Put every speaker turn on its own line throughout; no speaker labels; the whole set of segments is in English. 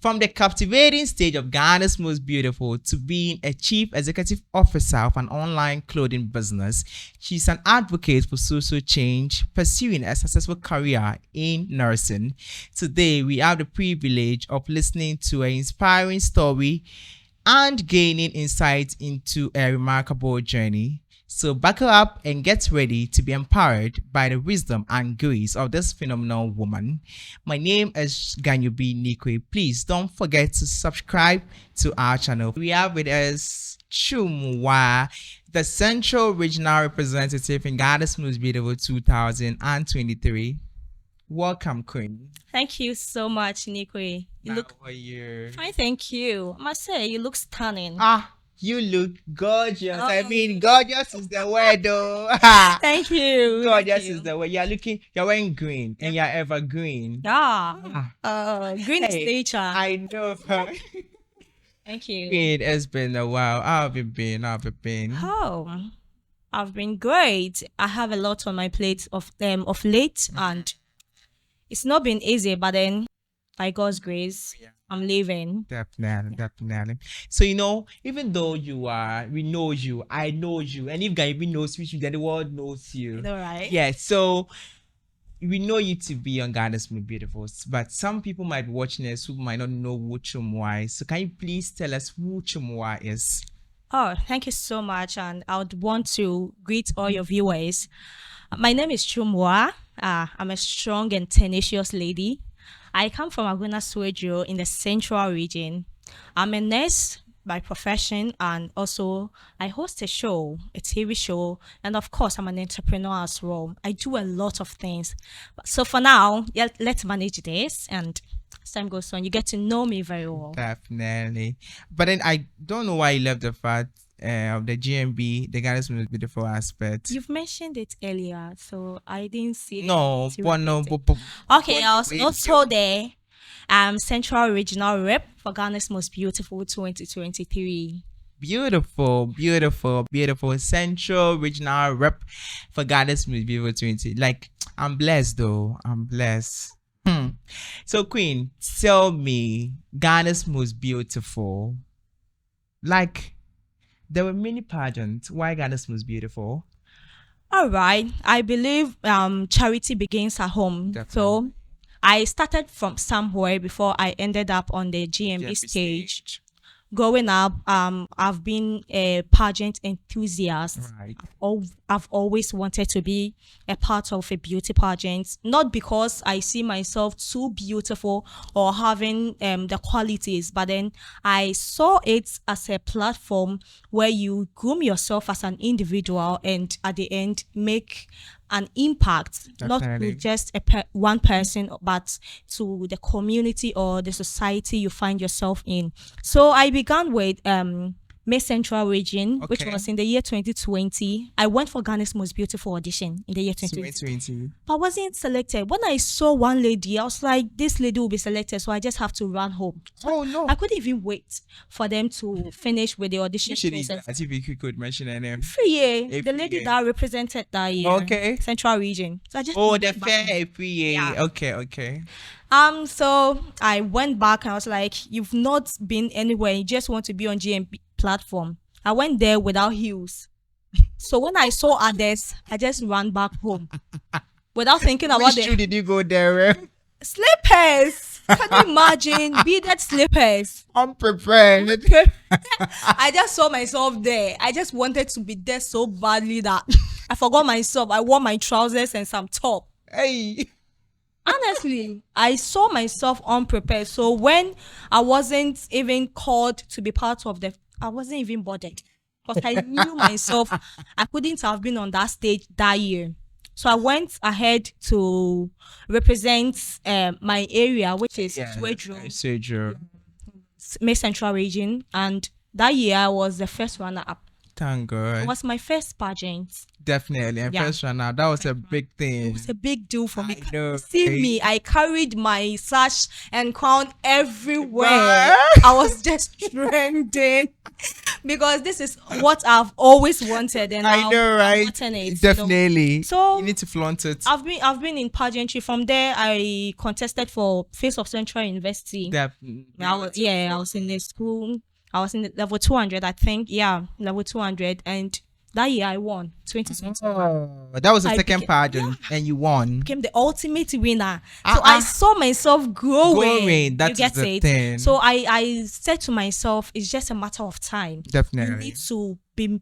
From the captivating stage of Ghana's Most Beautiful to being a chief executive officer of an online clothing business, she's an advocate for social change, pursuing a successful career in nursing. Today, we have the privilege of listening to an inspiring story and gaining insight into a remarkable journey. So buckle up and get ready to be empowered by the wisdom and grace of this phenomenal woman. My name is Ganyubi Nikwe. Please don't forget to subscribe to our channel. We have with us Chumwa, the Central Regional Representative in Ghana's Most Beautiful 2023. Welcome, Queen.
Thank you so much, Nikwe. You look fine, thank you. I must say, you look stunning.
You look gorgeous. I mean, gorgeous is the word, though.
Thank you.
Gorgeous is the word. You're wearing green, and you're evergreen.
Green is nature.
I know her.
Thank you.
It has been a while. How have you been?
Oh, I've been great. I have a lot on my plate of late, and it's not been easy, but then by God's grace, I'm living.
Definitely. So, even though we know you, I know you, and if God even knows you, then the world knows you.
All right.
Yeah, so we know you to be on Ghana's Most Beautiful, but some people might be watching us who might not know who Chumwa is. So can you please tell us who Chumwa is?
Oh, thank you so much, and I would want to greet all your viewers. My name is Chumwa. I'm a strong and tenacious lady. I come from Aguna Suejo in the Central region. I'm a nurse by profession, and also I host a TV show, and of course I'm an entrepreneur as well. I do a lot of things. So for now, let's manage this, and as time goes on, you get to know me very well.
Definitely. But then I don't know why you left the fact of the GMB, the Ghana's Most Beautiful aspect.
You've mentioned it earlier, so I didn't see
no,
it. Okay, I was also there. Central Regional Rep for Ghana's Most Beautiful 2023.
Beautiful. Central Regional Rep for Ghana's Most Beautiful 20. Like, I'm blessed though. I'm blessed. So, Queen, tell me, Ghana's Most Beautiful. Like, there were many pageants. Why Ghana's Most Beautiful?
All right. I believe charity begins at home.
Definitely.
So I started from somewhere before I ended up on the GMB stage. Growing up, I've been a pageant enthusiast.
Right.
I've always wanted to be a part of a beauty pageant, not because I see myself too beautiful or having the qualities, but then I saw it as a platform where you groom yourself as an individual and at the end make an impact. Definitely. Not to just one person, but to the community or the society you find yourself in. So I began with Miss Central Region, which was in the year 2020. I went for Ghana's Most Beautiful audition in the year 2020. But I wasn't selected. When I saw one lady, I was like, this lady will be selected, so I just have to run home.
Oh, no.
I couldn't even wait for them to finish with the audition process.
As if you could mention her name.
The lady that represented that year. Central Region. So I just
the fair Free.
Yeah.
Okay.
So I went back and I was like, you've not been anywhere. You just want to be on GMP platform. I went there without heels. So when I saw others, I just ran back home without thinking about
Which shoe did you go there?
Slippers. Can you imagine? Beaded slippers.
Unprepared.
I just saw myself there. I just wanted to be there so badly that I forgot myself. I wore my trousers and some top.
Hey.
Honestly, I saw myself unprepared. So when I wasn't even called to be part of I wasn't even bothered. Because I knew myself, I couldn't have been on that stage that year. So I went ahead to represent my area, which is Suejo, Miss Central Region. And that year I was the first runner-up.
Thank God.
It was my first pageant.
Definitely. And first runner, that was a big thing.
It was a big deal for me.
I know.
See me, I carried my sash and crown everywhere. I was just trending. because this is what I've always wanted, and
I know,
I've
right?
gotten it.
Definitely. You
So
need to flaunt it.
I've been in pageantry. From there, I contested for Face of Central University.
That
I was in the school. I was in the level 200, I think. Yeah, level 200, and that year I won 2020.
Oh, that was the
I
second
became-
pageant, and you won.
Became the ultimate winner.
Ah,
So I
ah.
saw myself growing.
Growing, that
you
is
get
the
it.
thing.
So I said to myself, it's just a matter of time. You
Definitely.
need to be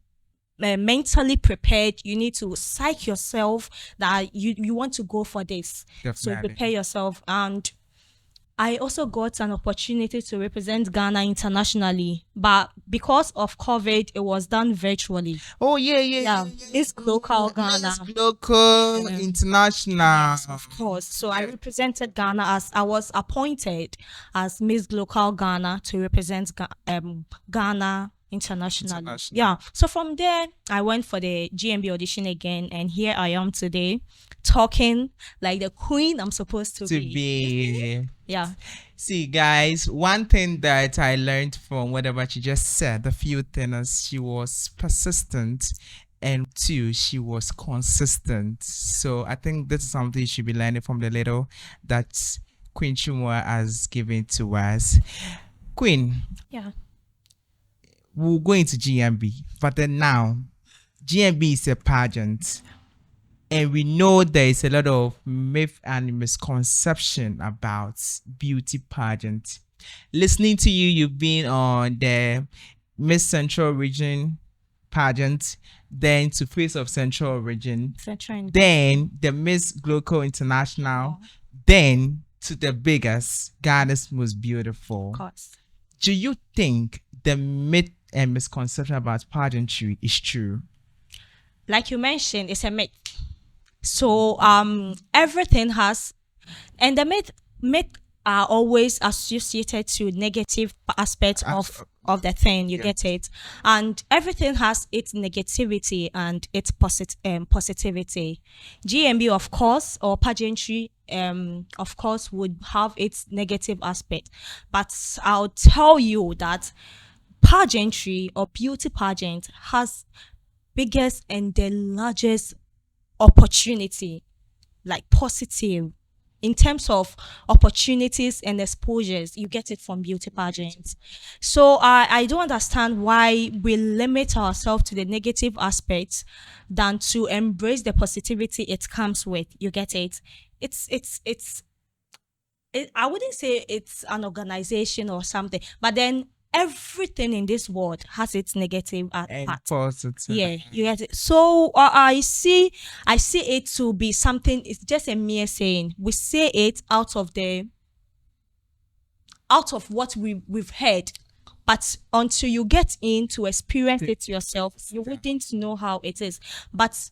mentally prepared. You need to psych yourself that you want to go for this. So
Definitely.
prepare yourself. And I also got an opportunity to represent Ghana internationally, but because of COVID, it was done virtually.
Oh yeah.
Yeah, it's local Ghana.
It's local, international.
Of course. So I represented Ghana, as I was appointed as Miss Local Ghana to represent Ghana internationally.
International.
Yeah. So from there, I went for the GMB audition again, and here I am today, talking like the queen I'm supposed to
To
be.
be.
Yeah.
See, guys, one thing that I learned from whatever she just said, the few things, she was persistent, and two, she was consistent. So I think this is something you should be learning from the little that Queen Chumwa has given to us. Queen,
Yeah.
we'll go into GMB, but then now, GMB is a pageant. And we know there is a lot of myth and misconception about beauty pageant. Listening to you, you've been on the Miss Central Region pageant, then to Face of Central Region,
Central.
then the Miss Gloco International, then to the biggest, Ghana's Most Beautiful.
Of course.
Do you think the myth and misconception about pageantry is true?
Like you mentioned, it's a myth. So everything has, and the myth are always associated to negative aspects of the thing. You get it, and everything has its negativity and its positivity. GMB, of course, or pageantry, of course, would have its negative aspect, but I'll tell you that pageantry or beauty pageant has biggest and the largest opportunity, like positive, in terms of opportunities and exposures. You get it from beauty pageants. So I don't understand why we limit ourselves to the negative aspects than to embrace the positivity it comes with. You get it. I wouldn't say it's an organization or something, but then everything in this world has its negative
And
part.
positive.
Yeah, you get it. So I see it to be something. It's just a mere saying. We say it out of what we've heard, but until you get in to experience it yourself, you wouldn't know how it is. But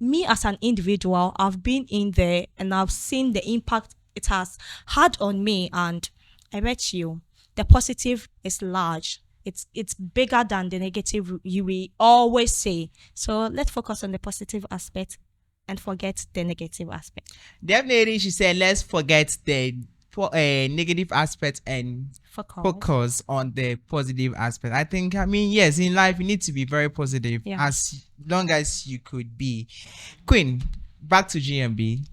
me as an individual, I've been in there and I've seen the impact it has had on me, and I bet you the positive is large. It's bigger than the negative you will always say. So let's focus on the positive aspect and forget the negative aspect.
Definitely, she said, let's forget the negative aspect and focus on the positive aspect. I mean, yes, in life, you need to be very positive as long as you could be. Queen, back to GMB.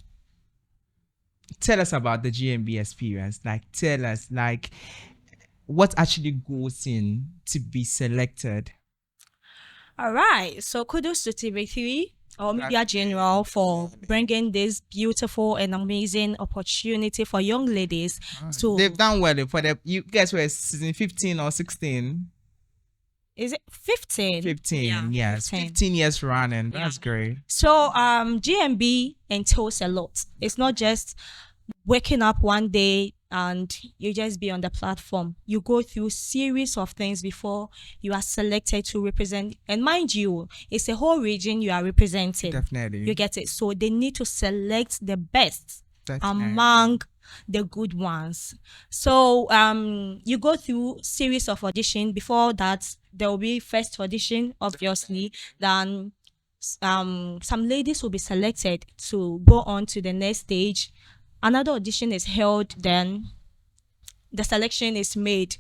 Tell us about the GMB experience. Like, tell us, like, what actually goes in to be selected.
All right. So kudos to TV3 or Media General for bringing this beautiful and amazing opportunity for young ladies. So
They've done well for the, you guys were season 15 or 16?
is it 15?
15, yes.
15.
15 years running. That's great.
So GMB entails a lot. It's not just waking up one day and you just be on the platform. You go through series of things before you are selected to represent. And mind you, it's a whole region you are representing.
Definitely.
You get it. So they need to select the best
Definitely.
among the good ones. So you go through series of audition. Before that, there will be first audition, obviously. Then some ladies will be selected to go on to the next stage. Another audition is held, then the selection is made.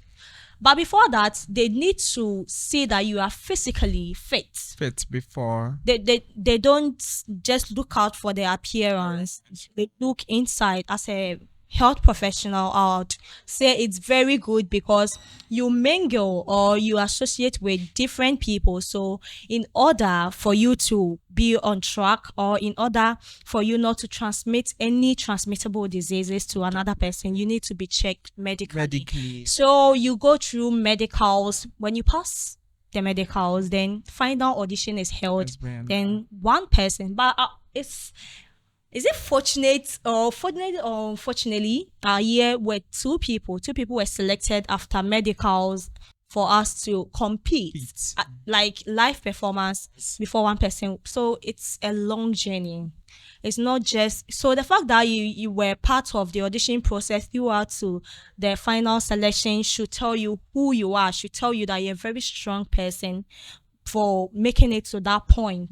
But before that, they need to see that you are physically fit.
Fit before.
They don't just look out for their appearance. They look inside. As a health professional, I would say it's very good because you mingle or you associate with different people. So in order for you to be on track, or in order for you not to transmit any transmittable diseases to another person, you need to be checked medically. So you go through medicals. When you pass the medicals, then final audition is held. Then one person, but is it fortunate or unfortunately, here were two people were selected after medicals for us to compete, like live performance before one person. So it's a long journey. It's not just, so the fact that you were part of the audition process throughout to the final selection should tell you who you are, should tell you that you're a very strong person for making it to that point,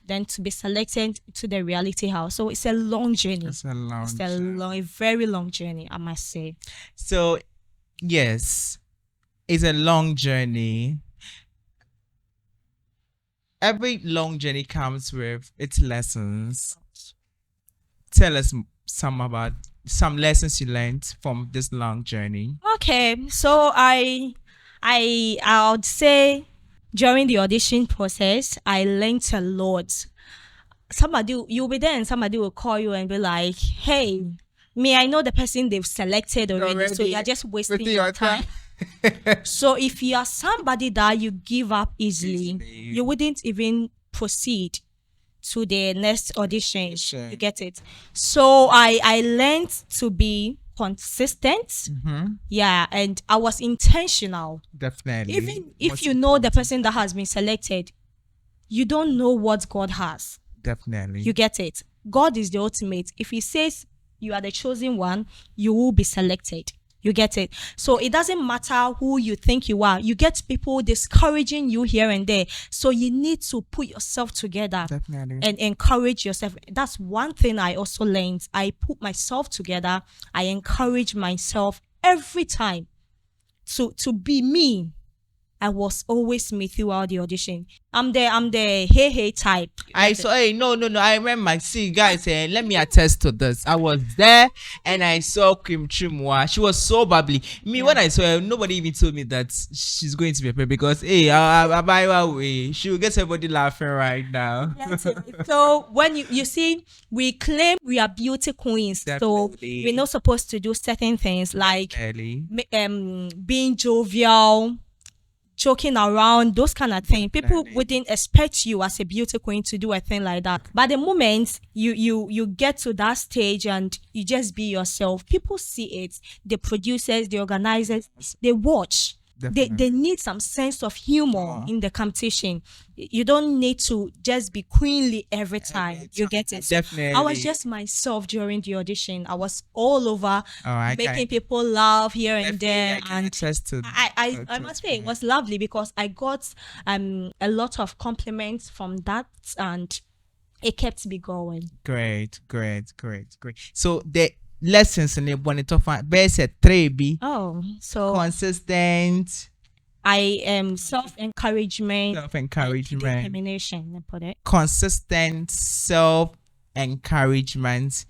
then to be selected to the reality house. So it's a long journey. It's a very long journey, I must say.
So yes, it's a long journey. Every long journey comes with its lessons. Tell us some lessons you learned from this long journey.
Okay, so I would say during the audition process, I learned a lot. You'll be there and somebody will call you and be like, hey, I know the person they've selected already. So you're just wasting your time. So if you are somebody that you give up easily, you wouldn't even proceed to the next audition. You get it? So I learned to be consistent. Yeah, and I was intentional.
Definitely.
Even if you know the person that has been selected, you don't know what God has.
Definitely.
You get it? God is the ultimate. If he says you are the chosen one, you will be selected. You get it? So it doesn't matter who you think you are. You get people discouraging you here and there. So you need to put yourself together.
Definitely.
And encourage yourself. That's one thing I also learned. I put myself together. I encourage myself every time to be me. I was always me throughout the audition. I'm the hey type.
No. I remember. See, guys, let me attest to this. I was there and I saw Kim Chumwa. She was so bubbly. When I saw her, nobody even told me that she's going to be a player because she will get everybody laughing right now.
So when you see, we claim we are beauty queens. Definitely. So we're not supposed to do certain things like being jovial, joking around, those kind of things. People wouldn't expect you as a beauty queen to do a thing like that. But the moment you get to that stage and you just be yourself, people see it. The producers, the organizers, they watch. They need some sense of humor in the competition. You don't need to just be queenly every time. You get it?
Definitely.
I was just myself during the audition. I was all over, making people laugh here and there. And I must say it was lovely because I got a lot of compliments from that, and it kept me going.
Great. So the lessons in the bonnet of best 3B.
So
consistent.
I am self-encouragement.
Determination. Consistent self-encouragement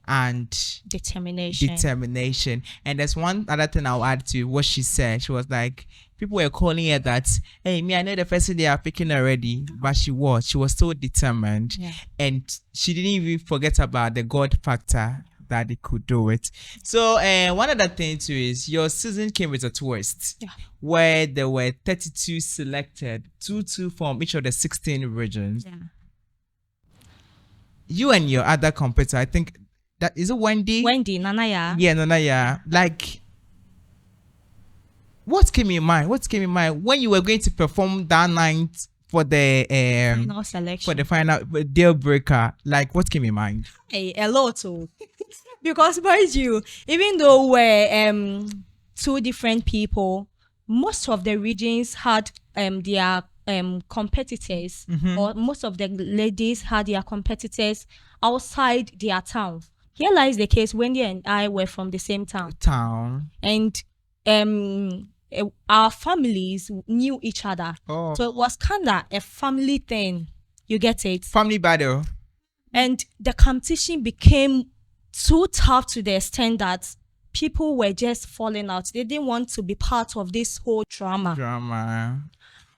and determination. And there's one other thing I'll add to what she said. She was like, people were calling her that, hey, I know the person they are picking already, but she was so determined. And she didn't even forget about the God factor that they could do it. So one other thing too is your season came with a twist, where there were 32 selected, 2 from each of the 16 regions. You and your other competitor, I think that is it Wendy
Nanaya.
Nanaya. Like, what came in mind when you were going to perform that night for the
final selection,
for the final deal breaker? Like, what came in mind?
A lot. Because mind you, even though we're 2 different people, most of the regions had their competitors, or most of the ladies had their competitors outside their town. Here lies the case. Wendy and I were from the same town,
and
our families knew each other.
Oh.
So it was kind of a family thing. You get it?
Family battle.
And the competition became too tough to the extent that people were just falling out. They didn't want to be part of this whole drama.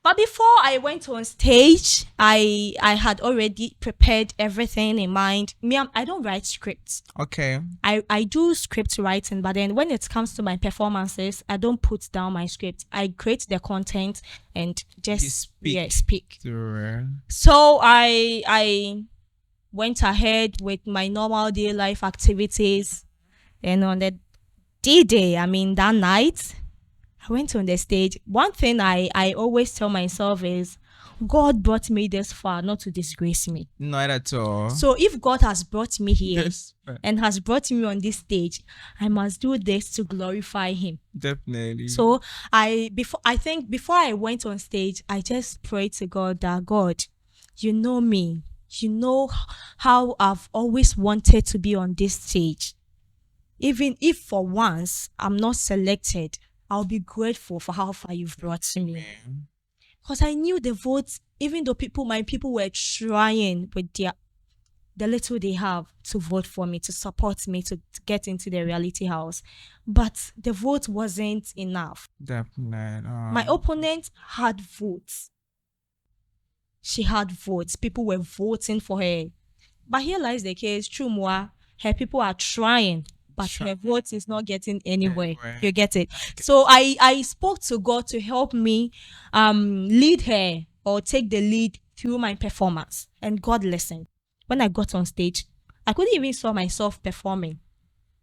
But before I went on stage, I had already prepared everything in mind. I don't write scripts.
Okay.
I do script writing, but then when it comes to my performances, I don't put down my script. I create the content and just speak. So I went ahead with my normal day life activities, and on the D-Day, that night, I went on the stage. One thing I always tell myself is, God brought me this far not to disgrace me.
Not at all.
So if God has brought me here and has brought me on this stage, I must do this to glorify Him.
Definitely.
So before I went on stage, I just prayed to God that, God, you know me. You know how I've always wanted to be on this stage. Even if for once I'm not selected, I'll be grateful for how far you've brought me. Because I knew the votes, even though my people were trying with the little they have to vote for me, to support me, to get into the reality house. But the vote wasn't enough.
Definitely.
My opponent had votes. She had votes. People were voting for her. But here lies the case. True, Moa, her people are trying, but her vote is not getting anywhere. You get it? So I spoke to God to help me lead her or take the lead through my performance. And God listened. When I got on stage, I couldn't even saw myself performing.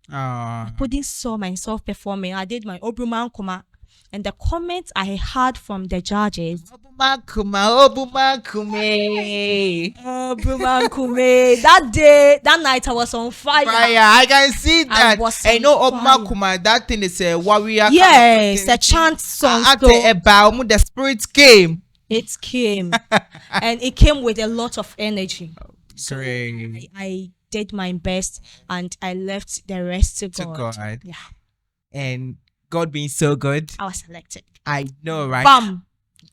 I couldn't saw myself performing. I did my Obruman Kuma. And the comments I heard from the judges, that day, that night, I was on fire.
I can see that. I know Obuma, that thing is a warrior.
Yes, a chant song.
The spirit came.
It came. And it came with a lot of energy. So
Great.
I did my best and I left the rest to God. Yeah.
And God being so good,
I was selected.
I know, right?
Bam.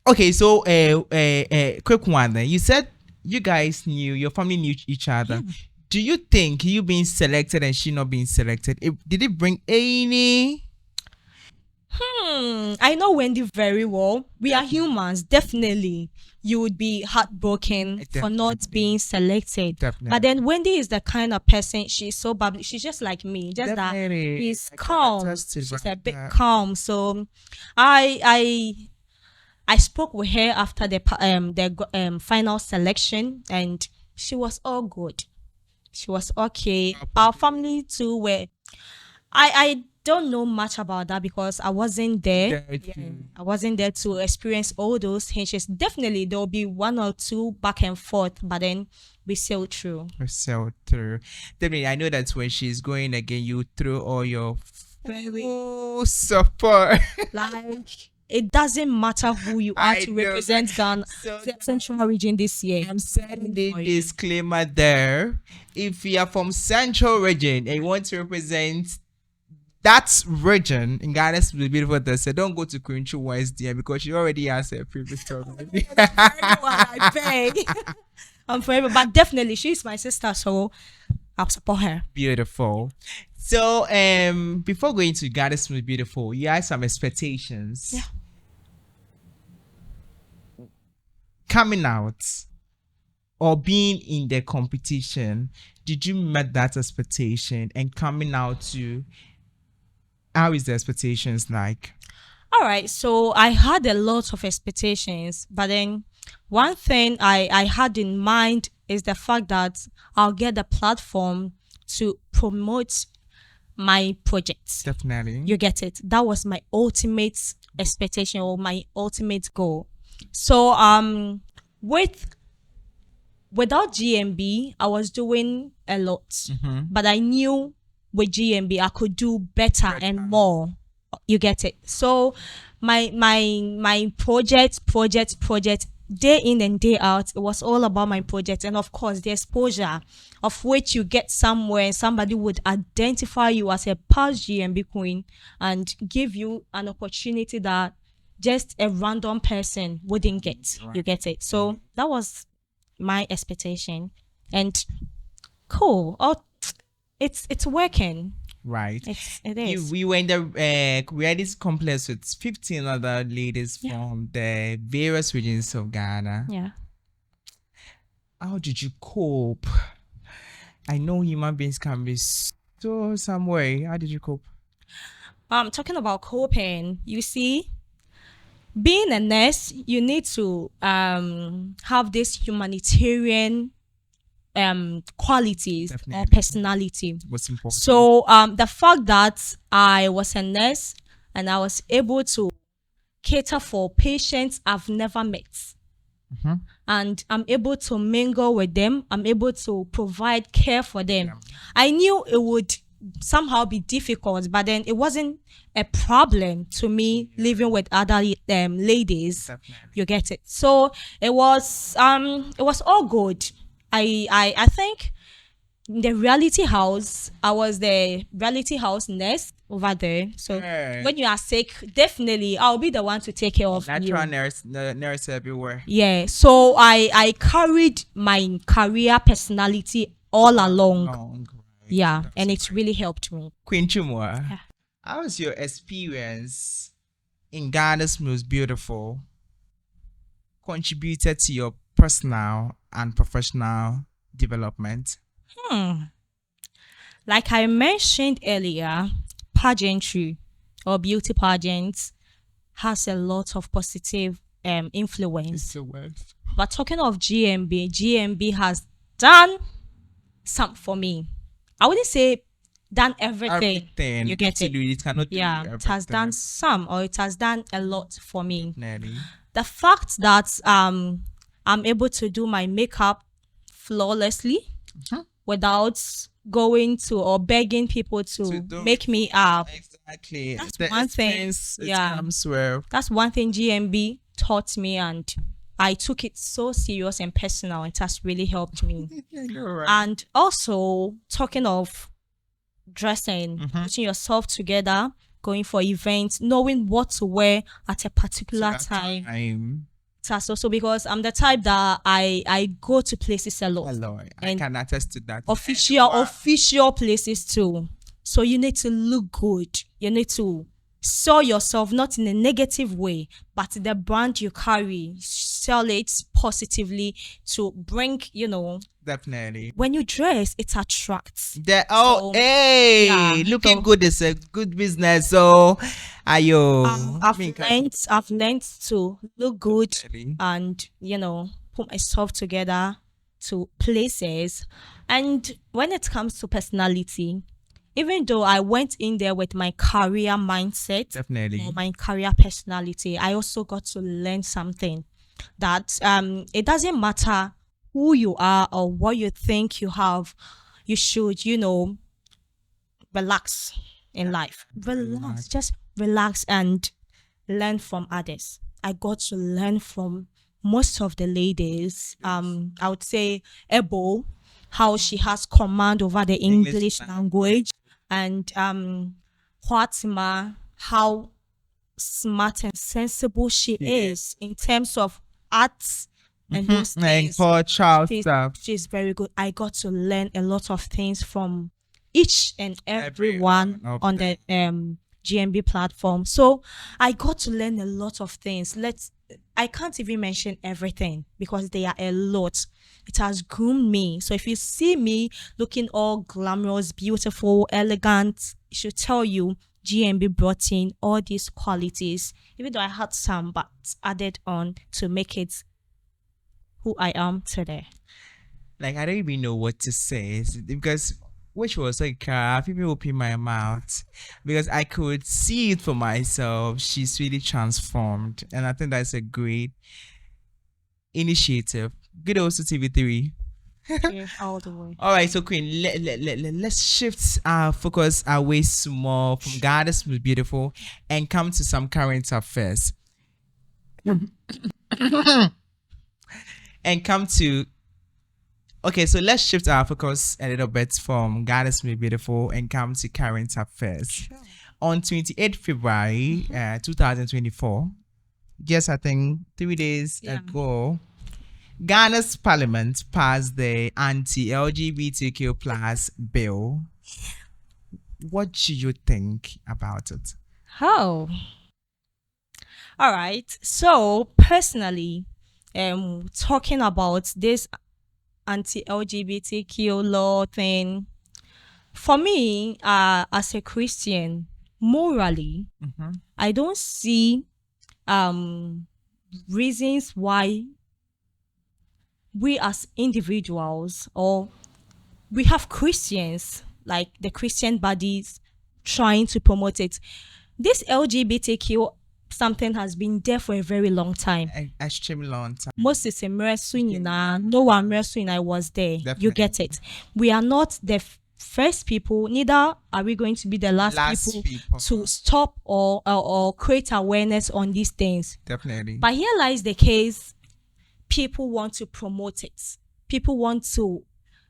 Okay, so quick one then. You said you guys knew, your family knew each other. Yeah. Do you think you being selected and she not being selected, did it bring any?
I know Wendy very well. We are humans, definitely. You would be heartbroken for not being selected.
Definitely.
But then Wendy is the kind of person, she's so bubbly. She's just like me. Just definitely. That he's calm. She's a bit calm. So I spoke with her after the final selection, and she was all good. She was okay. Our family too were. I don't know much about that because I wasn't there. I wasn't there to experience all those hinges. Definitely there will be one or two back and forth, but then we sailed through.
Definitely, I know that's when she's going again. You threw all your support.
Like, it doesn't matter who you are to represent Ghana, the Central region this year.
I'm sending the disclaimer there. If you are from Central region and you want to represent that region in Ghana's beautiful, so don't go to Quinchu Wednesday because she already has a previous story.
I'm forever, but definitely she's my sister, so I'll support her.
Beautiful. So before going to Ghana's beautiful, you had some expectations.
Yeah.
Coming out or being in the competition, did you meet that expectation? And coming out to, how is the expectations like?
All right, so I had a lot of expectations, but then one thing I had in mind is the fact that I'll get the platform to promote my projects.
Definitely.
You get it? That was my ultimate expectation or my ultimate goal. So without GMB, I was doing a lot, but I knew with GMB I could do better and more. You get it? So my project day in and day out, it was all about my project. And of course, the exposure of which you get somewhere, somebody would identify you as a past GMB queen and give you an opportunity that just a random person wouldn't get. You get it? So that was my expectation. And cool. Oh, it's working.
Right.
It is.
We were in the we had this complex with 15 other ladies from the various regions of Ghana.
Yeah.
How did you cope? I know human beings can be so some way. How did you cope?
Talking about coping, you see, being a nurse, you need to have this humanitarian qualities or
Definitely.
personality.
What's important?
So the fact that I was a nurse and I was able to cater for patients I've never met, and I'm able to mingle with them, I'm able to provide care for them. I knew it would somehow be difficult, but then it wasn't a problem to me living with other ladies.
Definitely.
You get it? So it was all good. I think the reality house, I was the reality house nurse over there. So
Yeah.
when you are sick, definitely I'll be the one to take care of
Natural
you.
nurse everywhere.
Yeah. So I carried my career personality all along.
Long, right.
Yeah,
That's
and it's
great.
really helped me.
Queen Chumwa,
Yeah.
how was your experience in Ghana's most beautiful contributed to your personal and professional development?
Like I mentioned earlier, pageantry or beauty pageants has a lot of positive influence.
So worth.
But talking of GMB has done some for me. I wouldn't say done everything.
Everything.
You get it?
Absolutely, it cannot do
Yeah, it has
everything.
done some, or it has done a lot for me.
Definitely.
The fact that I'm able to do my makeup flawlessly without going to or begging people to
do
make me up.
Exactly.
That's
The
one thing.
expense, it
Yeah.
comes well.
That's one thing GMB taught me, and I took it so serious and personal. It has really helped me.
You're right.
And also, talking of dressing, putting yourself together, going for events, knowing what to wear at a particular
That
time. That's also because I'm the type that I go to places a lot.
Hello, I
And
can attest to that.
official places too. So you need to look good. You need to sell yourself, not in a negative way, but the brand you carry, sell it positively to bring,
Definitely.
when you dress, it attracts.
Oh,
So,
hey,
yeah,
looking
so-
good is a good business. So, ayo.
I've learned to look good
Definitely.
and put myself together to places. And when it comes to personality, even though I went in there with my career mindset
Definitely.
or my career personality, I also got to learn something that it doesn't matter who you are or what you think you have, you should relax in life. Just relax and learn from others. I got to learn from most of the ladies. I would say Ebo, how she has command over the English language, and Fatima, how smart and sensible she is in terms of arts and those
Like
things.
for child
She's,
stuff.
she's very good. I got to learn a lot of things from each and everyone
Everyone of
on the GMB platform. So I got to learn a lot of things. I can't even mention everything because they are a lot. It has groomed me. So if you see me looking all glamorous, beautiful, elegant, it should tell you GMB brought in all these qualities, even though I had some, but added on to make it who I am today.
Like, I don't even know what to say because which was like, people open my mouth because I could see it for myself. She's really transformed, and I think that's a great initiative. Good also TV3.
Yeah, all the way.
All right, so Queen, let's shift our focus away small from Goddess was beautiful and come to some current affairs. and come to okay, so let's shift our focus a little bit from Goddess May Beautiful and come to current affairs.
Sure.
On 28th February 2024, just I think 3 days
Yeah.
ago, Ghana's parliament passed the anti-LGBTQ plus bill. What do you think about it?
Oh. All right. So personally, talking about this anti-LGBTQ law thing, for me, as a Christian, morally, I don't see reasons why we as individuals or we have Christians like the Christian bodies trying to promote it. This LGBTQ something has been there for a very long time.
Extremely long time.
Moses and no one I was there. You
Definitely.
get it. We are not the first people, neither are we going to be the last people to stop or create awareness on these things.
Definitely.
But here lies the case, people want to promote it. People want to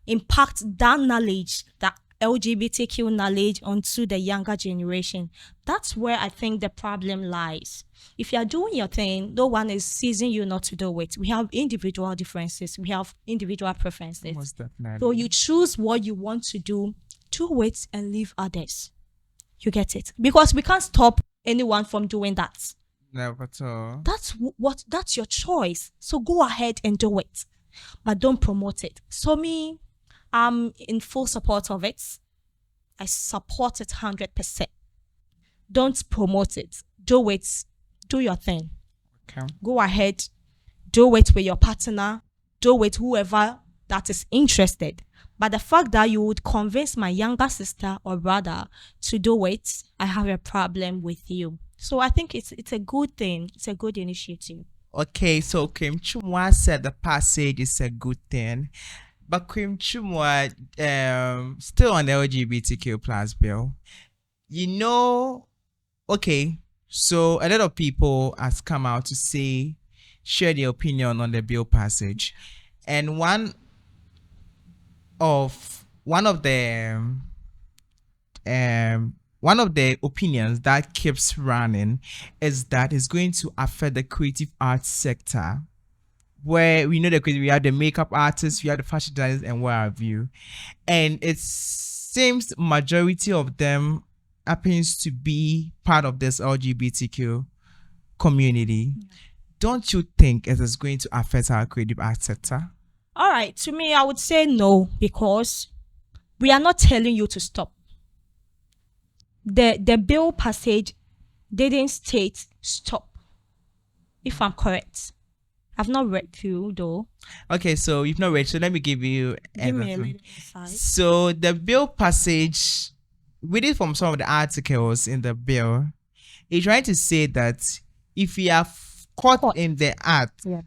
impact that knowledge, that LGBTQ knowledge onto the younger generation. That's where I think the problem lies. If you are doing your thing, no one is seizing you not to do it. We have individual differences. We have individual preferences.
Most definitely.
So you choose what you want to do it, and leave others. You get it? Because we can't stop anyone from doing that.
Never at all.
That's your choice. So go ahead and do it, but don't promote it. So me, I'm in full support of it. I support it 100%. Don't promote it. Do it. Do your thing.
Okay.
Go ahead. Do it with your partner. Do it whoever that is interested. But the fact that you would convince my younger sister or brother to do it, I have a problem with you. So I think it's a good thing. It's a good initiative.
Okay, so Kim Chumwa said the passage is a good thing. But Kim Chumwa, still on the LGBTQ plus bill, okay, so a lot of people has come out to say, share their opinion on the bill passage. And one of the opinions that keeps running is that it's going to affect the creative arts sector, where we know we have the makeup artists, we have the fashion designers, and what have you. And it seems majority of them happens to be part of this LGBTQ community. Don't you think it is going to affect our creative arts sector?
All right. To me, I would say no, because we are not telling you to stop. The bill passage didn't state stop, if I'm correct. I've not read through though.
Okay, so you've not read, so let me give you
Give me a
everything.
little insight.
So the bill passage, reading from some of the articles in the bill, is trying to say that if you are caught in the act,
Yeah.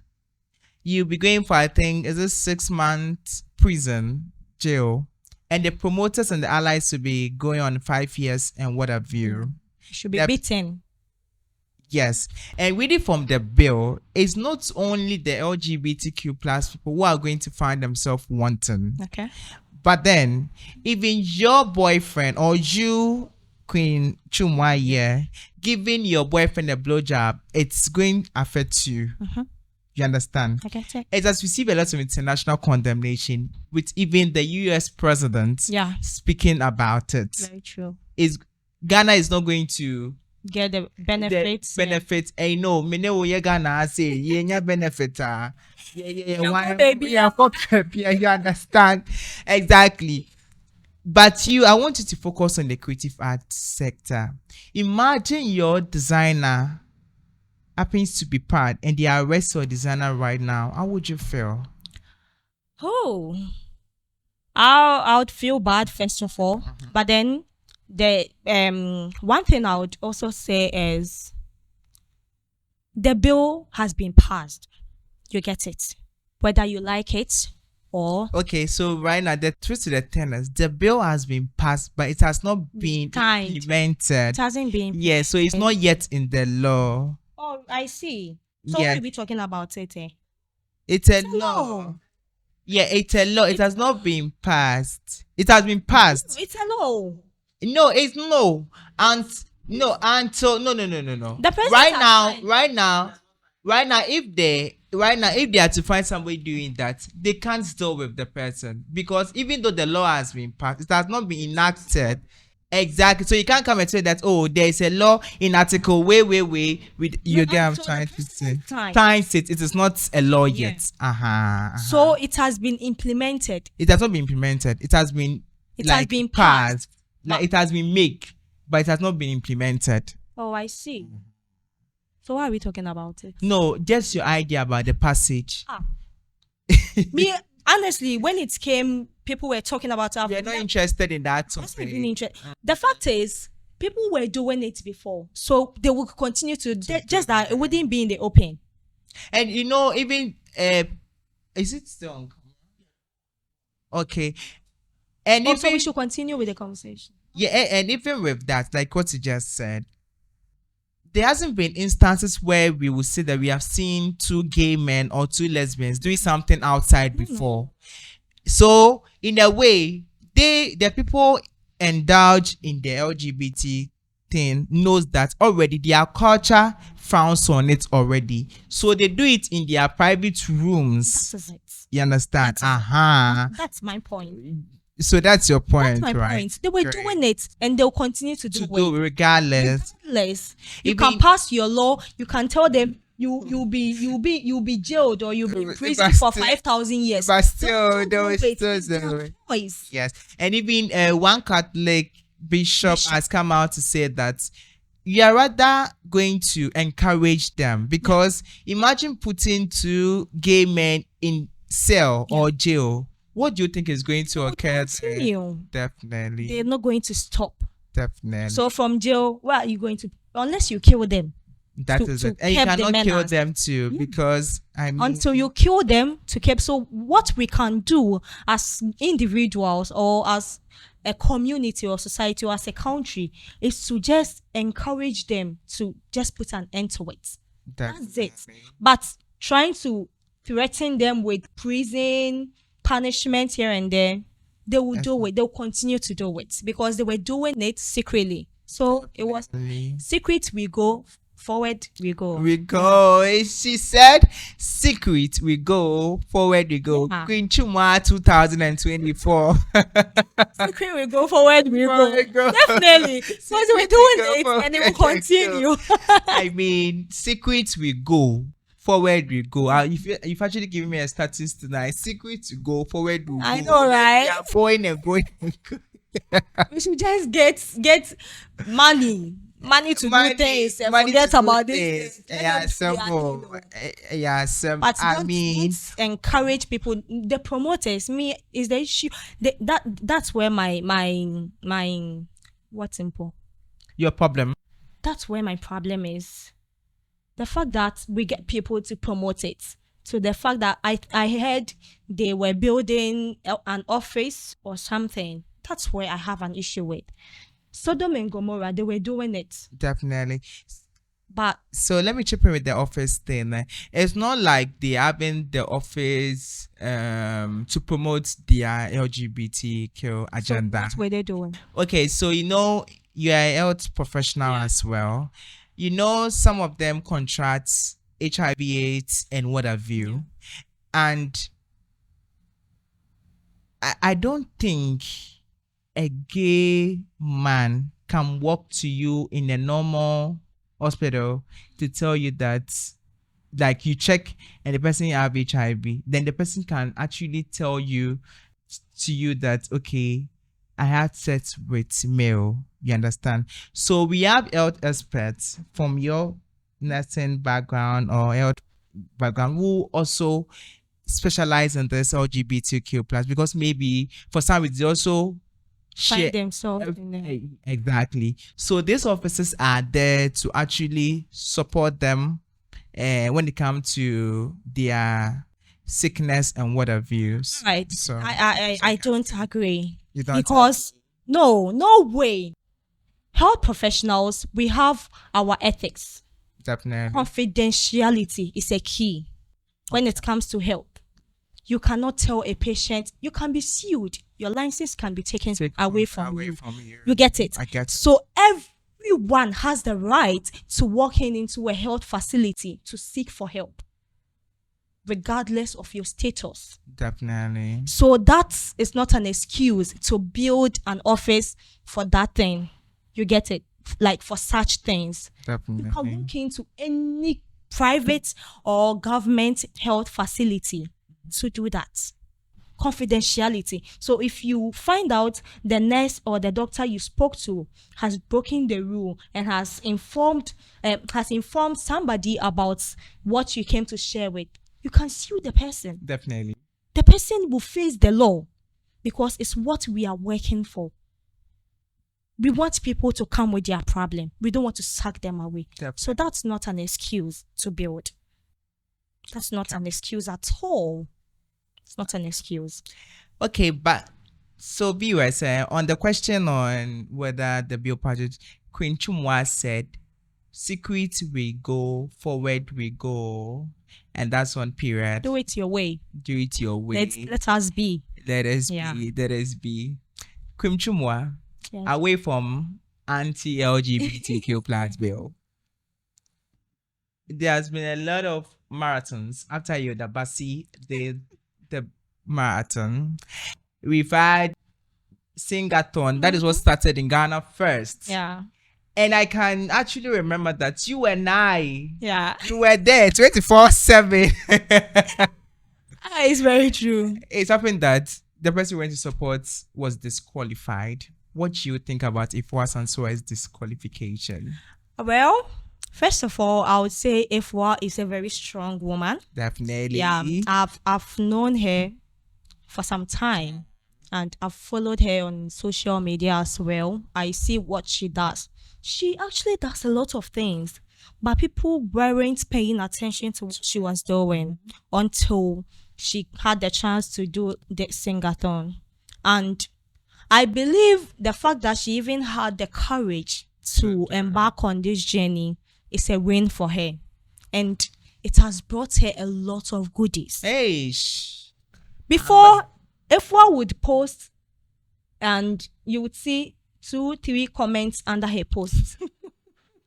you'll be going for, I think, is it 6 months prison jail, and the promoters and the allies will be going on 5 years and what have you.
You should be
Yep.
beaten.
Yes, and reading from the bill, it's not only the LGBTQ plus people who are going to find themselves wanting,
Okay.
but then even your boyfriend or you, Queen Chumwa, giving your boyfriend a blowjob, it's going to affect you. You understand?
I get it.
It has received a lot of international condemnation, with even the US president
Yeah.
speaking about it.
Very true.
Ghana is not going to
Get the benefits.
the benefits. Hey, no, me know you Ghana say yeah benefit. Yeah,
baby.
Yeah, you understand exactly. But I want you to focus on the creative arts sector. Imagine your designer happens to be part and they arrest your designer right now. How would you feel?
Oh, I would feel bad first of all, but then the one thing I would also say is the bill has been passed. You get it, whether you like it or
Okay, so right now the truth to the tenants, the bill has been passed, but it has not been
Signed.
implemented.
it hasn't been.
Yeah, so it's not yet in the law.
Oh, I see. So
Yeah.
what are we talking about it?
It's a
No,
law. Yeah, it's a law. It has not been passed. It has been passed.
it's a law.
No, it's no. And no, and so no.
The president
Right
has
now,
signed.
if they are to find somebody doing that, they can't deal with the person because even though the law has been passed, it has not been enacted. Exactly. So you can't come and say that, oh, there is a law in article way with you get I'm
so the
trying to say.
president signed.
Times it is not a law
Yeah.
yet. Uh-huh.
So it has been implemented.
It has not been implemented. It has been
It has
like
been
passed.
passed.
Like it has been made, but it has not been implemented.
Oh, I see. So why are we talking about it?
No, just your idea about the passage.
Ah. Me, honestly, when it came, people were talking about it.
You're not interested in that
That's not
topic.
even The fact is, people were doing it before, so they will continue to. Just that it wouldn't be in the open.
And even is it still on camera? Okay. And
Also, we
even
should continue with the conversation.
yeah, and even with that, like what you just said, there hasn't been instances where we will say that we have seen two gay men or two lesbians doing something outside before. So in a way, the people indulge in the LGBT thing knows that already their culture frowns on it already. So they do it in their private rooms.
That is it.
You understand? Uh-huh.
That's my point.
So that's your point,
That's my
right?
point. They were
Great.
doing it, and they'll continue to do
To
it.
do regardless.
Regardless, you
Even-
can pass your law. You can tell them you'll be jailed or you'll be in
But
prison for
still-
5,000 years.
But still,
Don't
there
do
was
it.
still
It's their choice.
yes. And even one Catholic bishop has come out to say that you are rather going to encourage them because imagine putting two gay men in cell or jail. What do you think is going to occur there?
Continue.
Definitely.
They're not going to stop.
Definitely.
So from jail, where are you going to? Unless you kill them.
that
to-
is
to
it. And you
keep the
cannot kill
menace.
them too because I mean
Until you kill them to keep. So what we can do as individuals or as a community or society or as a country is to just encourage them to just put an end to it. That's it. But trying to threaten them with prison punishment here and there, they will do it. They'll continue to do it because they were doing it secretly. So it was
Definitely.
secret. We go forward. We go.
We go. She said, "Secret, we go forward. We go."
Yeah.
Queen Chuma 2024.
Secret. We go forward. We
Forward we
go.
go.
Definitely. Because we're
we
doing
go
it and it will
forward.
continue.
I mean, secret, we go forward. We go. If actually giving me a status tonight, secret, we go forward. We go.
I know, right?
We are going and going. And going.
We should just get money to do things and
money
forget
to do
about
things.
this.
Yeah, simple. Yeah, simple.
But
I
don't
mean,
encourage people. The promoters, me is the issue. That's where my what's simple.
your problem.
That's where my problem is. The fact that we get people to promote it. To the fact that I heard they were building an office or something. That's where I have an issue with. Sodom and Gomorrah, they were doing it.
Definitely.
But
So let me chip in with the office thing. It's not like they having the office to promote their LGBTQ agenda.
what were they doing?
Okay, so you're a health professional as well. Some of them contracts HIV/AIDS and what have you. And I don't think a gay man can walk to you in a normal hospital to tell you that, like, you check and the person have HIV, then the person can actually tell you that, okay, I had sex with male. You understand? So we have health experts from your nursing background or health background who also specialize in this LGBTQ plus, because maybe for some reason they also share
Find themselves in there.
exactly. So these officers are there to actually support them when it comes to their sickness and what have you.
Right.
So
I don't agree.
you don't
Because no way. Health professionals, we have our ethics.
definitely.
Confidentiality is a key. when it comes to help. You cannot tell a patient, you can be sued. Your license can be taken away from you. You get it?
I get it.
So everyone has the right to walk into a health facility to seek for help, regardless of your status.
Definitely.
So that is not an excuse to build an office for that thing. You get it? Like for such things.
Definitely.
You can walk into any private or government health facility to do that. Confidentiality. So if you find out the nurse or the doctor you spoke to has broken the rule and has informed somebody about what you came to share with, you can sue the person.
Definitely.
The person will face the law because it's what we are working for. We want people to come with their problem. We don't want to suck them away.
Definitely.
So that's not an excuse to build. That's not an excuse at all. It's not an excuse.
Okay, but so viewers, on the question on whether the bill package, Queen Chumwa said, secret we go, forward we go, and that's one period.
Do it your way.
Do it your way.
Let us be.
Let us
Yeah.
be. Let us be. Queen Chumwa,
Yes.
away from anti-LGBTQ plus bill, there's been a lot of marathons after the Basi, the marathon. We've had Singathon. That is what started in Ghana first.
Yeah.
And I can actually remember that you and I,
Yeah.
you were there 24/7.
It's very true.
It's happened that the person we went to support was disqualified. What do you think about Ifwa Sansua's disqualification?
Well, first of all, I would say Ifwa is a very strong woman.
Definitely.
Yeah, I've known her for some time and I've followed her on social media as well. I see what she does. She actually does a lot of things, but people weren't paying attention to what she was doing until she had the chance to do the Singathon. And I believe the fact that she even had the courage to embark on this journey is a win for her. And it has brought her a lot of goodies.
Hey.
Before, if one would post and you would see 2-3 comments under her post.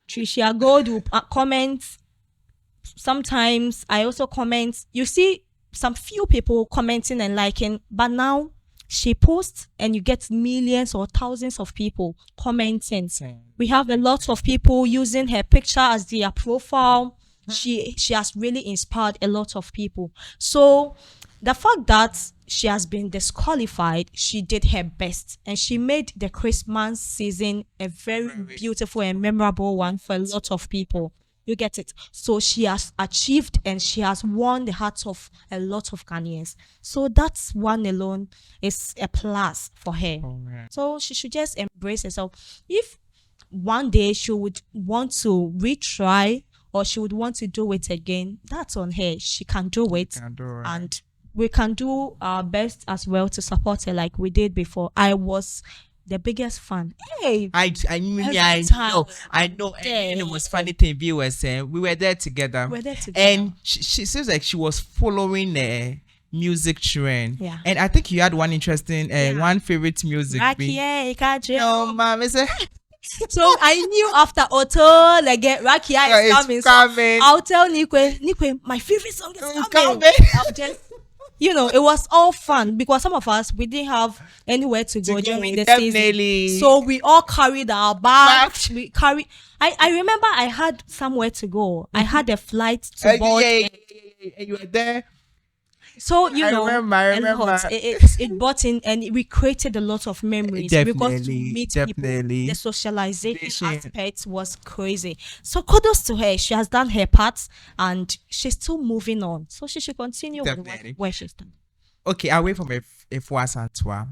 Tricia Gold will comment. Sometimes I also comment. You see some few people commenting and liking, but now she posts and you get millions or thousands of people commenting. We have a lot of people using her picture as their profile. She has really inspired a lot of people. So the fact that she has been disqualified, she did her best and she made the Christmas season a very beautiful and memorable one for a lot of people. You get it? So she has achieved and she has won the hearts of a lot of Ghanaians. So that's one alone is a plus for her.
Right.
So she should just embrace herself. If one day she would want to retry or she would want to do it again, that's on her. She can do it. And we can do our best as well to support her like we did before. I was the biggest fan. Hey,
I know. And it was funny thing, viewers, we were there together. And she seems like she was following the music trend.
Yeah.
And I think you had one interesting, one favorite music. No, mom,
so I knew after Otto, like Rakia is coming. So I'll tell Nikwe, my favorite song is coming. I'll just, it was all fun because some of us, we didn't have anywhere to go during the season. So we all carried our bags. I remember I had somewhere to go. I had a flight to board.
And you were there.
So,
I remember.
It brought in and we created a lot of memories. We got to meet people. The socialization aspect was crazy. So kudos to her. She has done her part and she's still moving on. So she should continue with where she's done.
Okay, away from Ifwa Santua,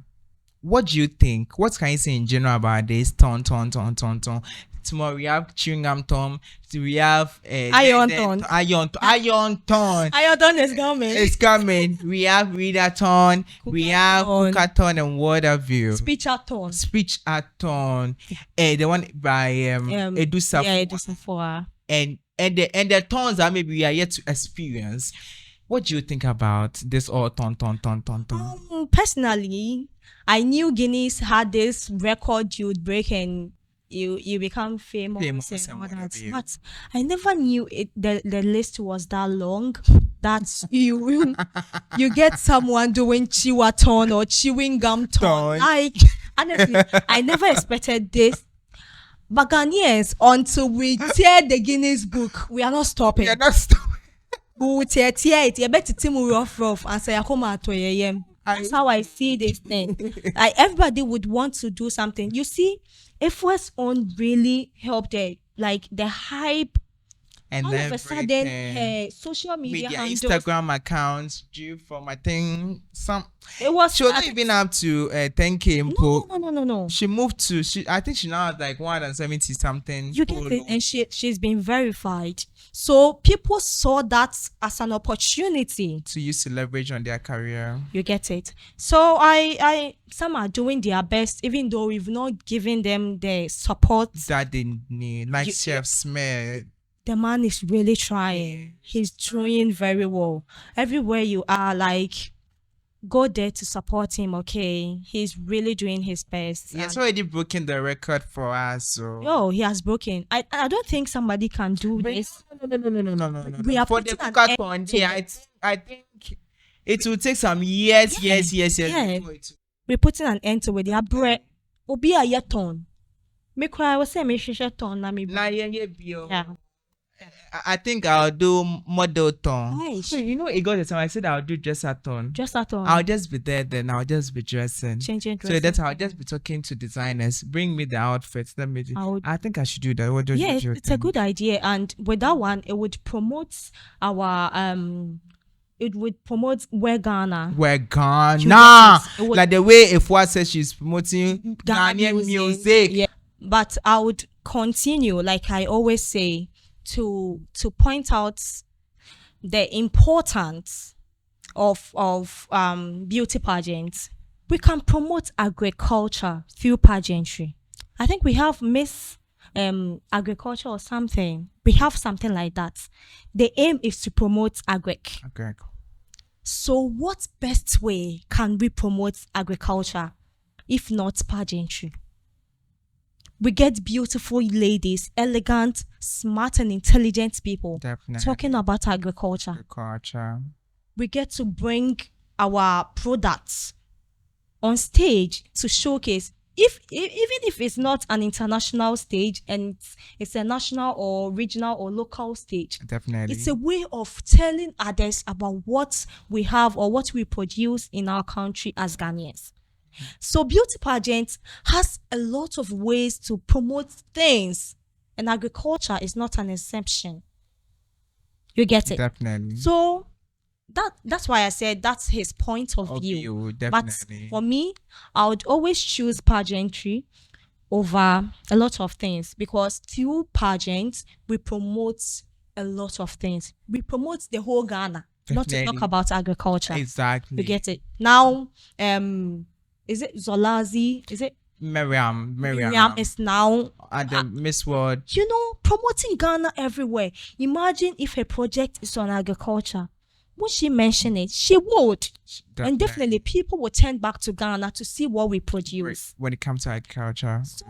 what do you think? What can you say in general about this? Ton. Tomorrow we have chewing gum Tom. We have
Iron Ton.
Iron Ton
is coming.
It's coming. We have Readathon. We have Cookathon and Waterview. Speech-a-thon. The one by Edu Safwa. And the tons that maybe we are yet to experience. What do you think about this all ton?
Personally, I knew Guinness had this record you would break and you become famous,
Famous
and
and
all that.
whatever, yeah.
But I never knew the list was that long. That you get someone doing chewaton or chewing gum ton.
Ton.
Like, honestly, I never expected this. But Ghanaians, until we tear the Guinness book, we are not stopping.
Yeah, that's
We will tear it. You better team rough and say, that's how I see this thing. Like, everybody would want to do something. You see, efforts on really helped it. Like the hype,
and
all
then
of a sudden, social media handles.
Instagram accounts due from I think some.
It was.
She wasn't even up to 10K.
No.
She moved to I think she now has like 170 something.
You get it, and she's been verified. So people saw that as an opportunity
to use to leverage on their career.
You get it. So I some are doing their best, even though we've not given them the support
that they need. Like Chef Smith.
The man is really trying. He's doing very well. Everywhere you are, like, go there to support him, okay? He's really doing his best.
He's already broken the record for us, so.
Oh, he has broken. I don't think somebody can do this.
No.
We are
for the
putting an
cookathon, yeah, I think it will take some years.
Yeah. We're putting an end to it. Yeah, bread. Obi a yeton. Me cry was say me shisha ton na me.
Yeah. I think I'll do model ton.
Nice.
So it got the time I said I'll do dress-a-thon.
Dress-a-thon.
I'll just be there, then I'll just be dressing.
Changing
dressing. So that's how I'll just be talking to designers. Bring me the outfits. Let me do. I think I should do that. What do you think?
It's a good idea, and with that one, it would promote our It would promote We're Ghana. Like
the way if what says she's promoting Ghanaian music.
Yeah. But I would continue, like I always say, to point out the importance of beauty pageants. We can promote agriculture through pageantry. I think we have Miss Agriculture or something. We have something like that. The aim is to promote agric. So what best way can we promote agriculture if not pageantry? We get beautiful ladies, elegant, smart and intelligent people talking about agriculture. We get to bring our products on stage to showcase. Even if it's not an international stage and it's a national or regional or local stage, it's a way of telling others about what we have or what we produce in our country as Ghanaians. So beauty pageant has a lot of ways to promote things, and agriculture is not an exception. You get it?
Definitely.
So that's why I said that's his point of view. But for me, I would always choose pageantry over a lot of things, because through pageants we promote a lot of things. We promote the whole Ghana, not to talk about agriculture.
Exactly.
You get it? Now, is it Zolazi? Is it
Miriam
is now
at the Miss World.
Promoting Ghana everywhere. Imagine if a project is on agriculture. Would she mention it? She would. And definitely people will turn back to Ghana to see what we produce.
When it comes to agriculture.
So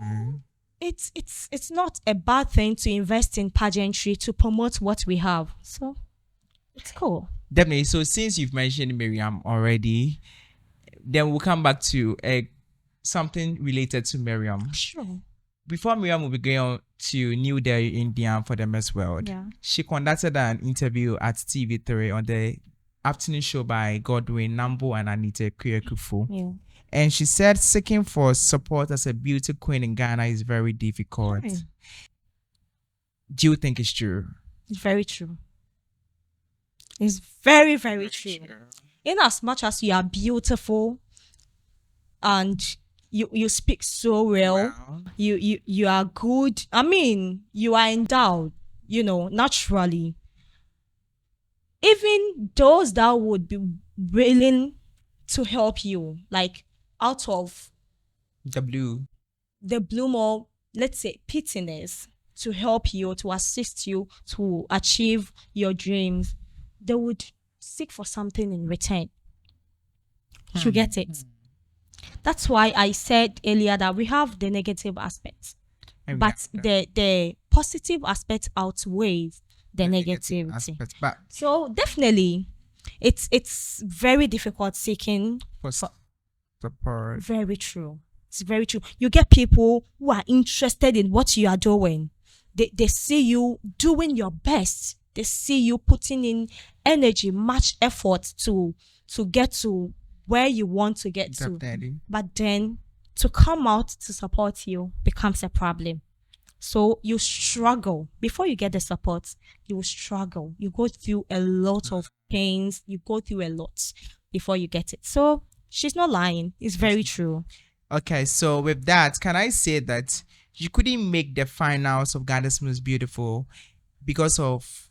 it's not a bad thing to invest in pageantry to promote what we have. So it's cool.
Definitely. So since you've mentioned Miriam already, then we'll come back to something related to Miriam.
Sure.
Before Miriam will be going on to New Delhi, India for the Miss World, she conducted an interview at TV3 on the afternoon show by Godwin Nambo and Anita Kuyekufu.
Yeah.
And she said seeking for support as a beauty queen in Ghana is very difficult. Do you think it's true?
It's very true. It's very, very true. In as much as you are beautiful and you speak so well, you are good. I mean, you are endowed, naturally. Even those that would be willing to help you, like out of
the blue
more, let's say, pittiness, to help you, to assist you to achieve your dreams, they would seek for something in return. You get it? That's why I said earlier that we have the negative aspects,
And we
but
have
the positive aspect outweighs the negativity.
aspects, but
So definitely, it's very difficult seeking.
for support.
Very true. It's very true. You get people who are interested in what you are doing. They see you doing your best. They see you putting in energy, much effort to get to where you want to get to.
Definitely.
But then to come out to support you becomes a problem. So you struggle before you get the support. You will struggle. You go through a lot of pains. You go through a lot before you get it. So she's not lying. It's very true.
Okay, so with that, can I say that you couldn't make the finals of Goddess Most Beautiful because of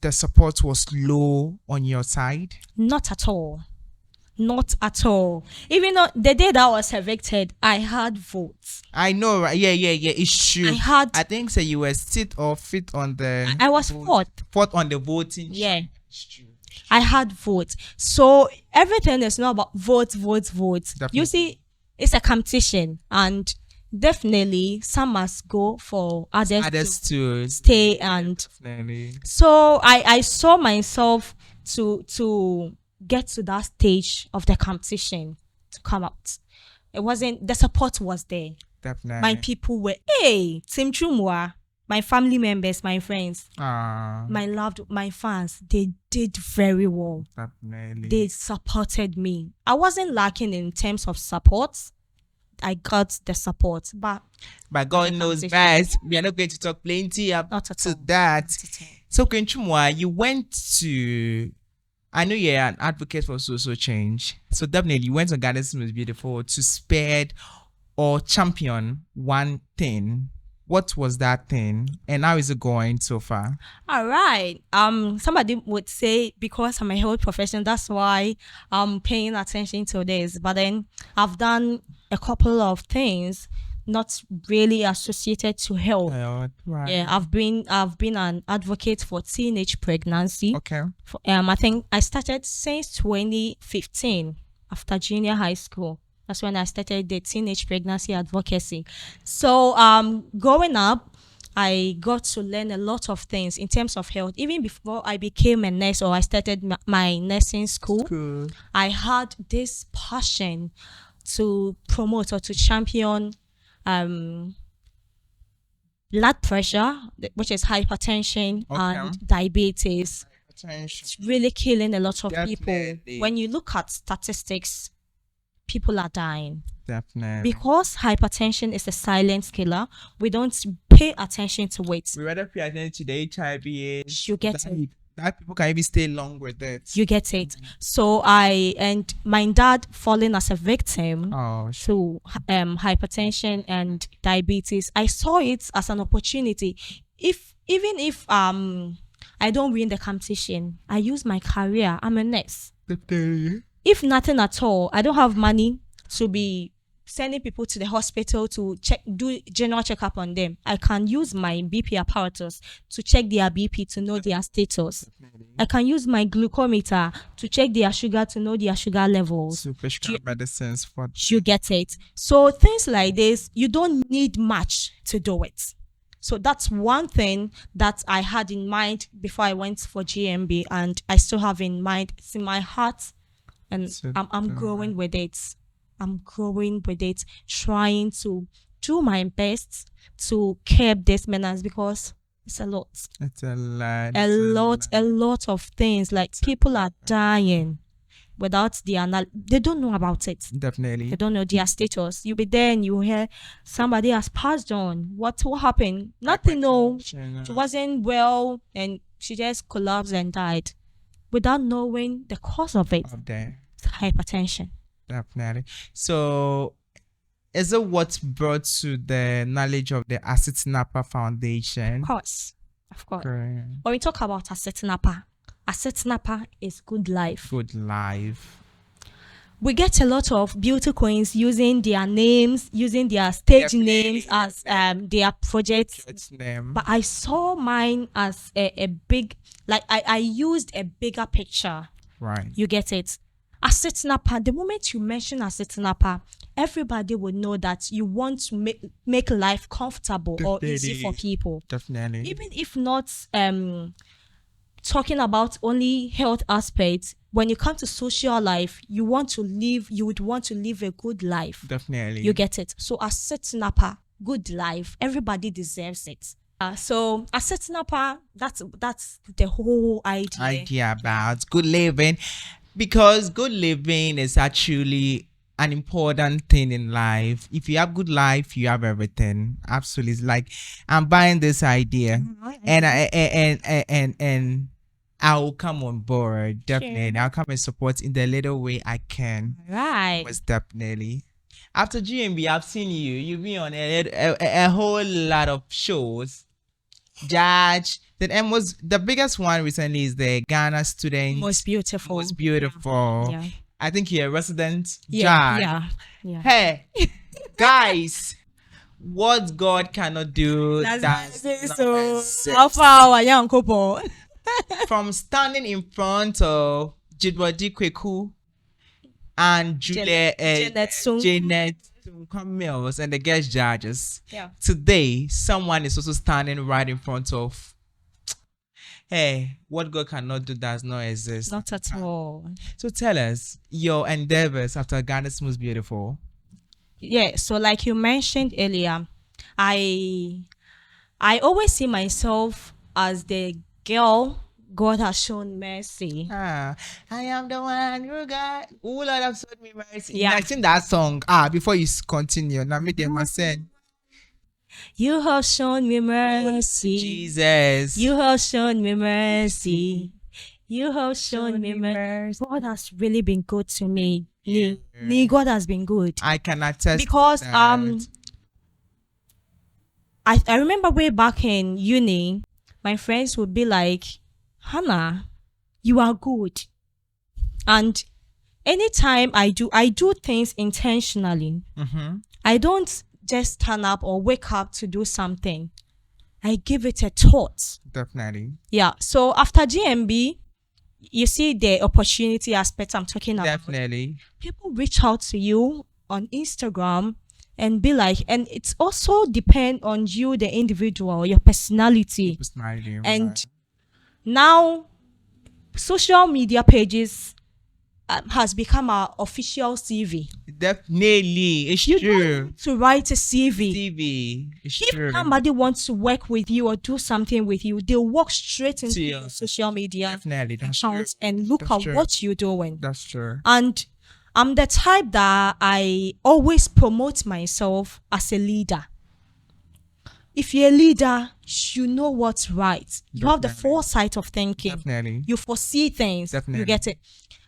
the support was low on your side?
Not at all. Not at all. Even though the day that I was evicted, I had votes.
I know, right? Yeah, it's true.
I
think so. You were sit or fit on the.
I was fourth
on the voting.
Yeah.
It's true.
I had votes. So everything is not about votes.
Definitely.
You see, it's a competition, and definitely some must go for others
to
stay. And
definitely.
so I saw myself to get to that stage of the competition to come out. It wasn't, the support was there.
Definitely.
My people were, hey, Tim Chumwa, my family members, my friends, my fans, they did very well.
Definitely.
They supported me. I wasn't lacking in terms of support. I got the support, but
God knows best. We are not going to talk plenty up to that. So, Kenchumwa, you went to, I know you're an advocate for social change. So definitely you went to Goddess Most Beautiful to spearhead or champion one thing. What was that thing? And how is it going so far?
All right. Somebody would say because I'm a health professional, that's why I'm paying attention to this. But then I've done a couple of things not really associated to health.
Right.
Yeah, I've been an advocate for teenage pregnancy.
Okay.
I think I started since 2015 after junior high school. That's when I started the teenage pregnancy advocacy. So growing up, I got to learn a lot of things in terms of health. Even before I became a nurse or I started my nursing school,
Cool.
I had this passion to promote or to champion blood pressure, which is hypertension, and diabetes. It's really killing a lot of people. When you look at statistics, people are dying.
Definitely.
Because hypertension is a silent killer, we don't pay attention to it.
We rather pay attention to the HIV.
You get it.
That people can even stay long with it.
You get it. So my dad falling as a victim to hypertension and diabetes. I saw it as an opportunity. Even if I don't win the competition, I use my career. I'm a nurse. If nothing at all, I don't have money to be sending people to the hospital to do general checkup on them. I can use my BP apparatus to check their BP to know their status. I can use my glucometer to check their sugar to know their sugar levels.
To prescribe medicines for.
You get it. So things like this, you don't need much to do it. So that's one thing that I had in mind before I went for GMB, and I still have in mind. It's in my heart, and I'm growing with it. I'm growing with it, trying to do my best to curb this menace because it's a lot.
It's a lot.
A lot of things. Like people are dying without they don't know about it.
Definitely.
They don't know their status. You be there and you hear somebody has passed on. What happened? Nothing. No, she wasn't well and she just collapsed and died without knowing the cause of it. It's hypertension.
Definitely. So, is it what brought to the knowledge of the Acetinapa Foundation?
Of course.
Great.
When we talk about Acetinapa is good life.
Good life.
we get a lot of beauty queens using their names, using their stage names as their projects.
Its name.
But I saw mine as a big, like I used a bigger picture.
Right.
You get it? Asitinapa, the moment you mention Asitinapa, everybody would know that you want to make life comfortable or easy for people.
Definitely.
Even if not talking about only health aspects, when you come to social life, you would want to live a good life.
Definitely.
You get it? So Asitinapa, good life, everybody deserves it. So Asitinapa, that's the whole idea
About good living, because good living is actually an important thing in life. If you have good life, you have everything. Absolutely. It's like, I'm buying this idea, and and I'll come on board. Definitely.
Sure.
I'll come and support in the little way I can.
Right.
Most definitely. After GMB, I've seen you. You've been on a whole lot of shows. Judge. Then and was the biggest one recently is the Ghana student
Most beautiful.
Most beautiful.
Yeah.
I think you're a resident
Yeah.
judge.
Yeah.
Hey, guys, what God cannot do, that's not
How far our young couple?
from standing in front of Jidwadi Kweku and
Janet Sung.
Janet Mills and the guest judges.
Yeah.
Today, someone is also standing right in front of. Hey, what God cannot do does not exist.
Not at all.
So tell us your endeavors after Ghana's Most Beautiful.
Yeah. So like you mentioned earlier, I always see myself as the girl God has shown mercy.
I am the one who God. Oh Lord, have shown me mercy.
Yeah.
I sing that song. Before you continue, now me them send.
You have shown me mercy.
Jesus.
You have shown me mercy. You have shown me mercy. God has really been good to me. God has been good.
I can attest
Because
to that.
I remember way back in uni, my friends would be like, Hannah, you are good. And anytime I do things intentionally. I don't just turn up or wake up to do something. I give it a thought.
Definitely.
Yeah. So after GMB, you see the opportunity aspect I'm talking about.
Definitely.
People reach out to you on Instagram and be like, and it's also depend on you, the individual, your personality.
Personality.
And
right.
now social media pages has become our official CV.
Definitely. It's
You
true.
don't need to write a CV.
TV. It's
If
true.
somebody wants to work with you or do something with you, they'll walk straight into
Yeah.
your social media
Definitely. That's true.
accounts and look
That's
at
true.
what you're doing.
That's true.
And I'm the type that I always promote myself as a leader. If you're a leader, you know what's right. You have the
Definitely.
foresight of thinking.
Definitely.
You foresee things.
Definitely.
You get it.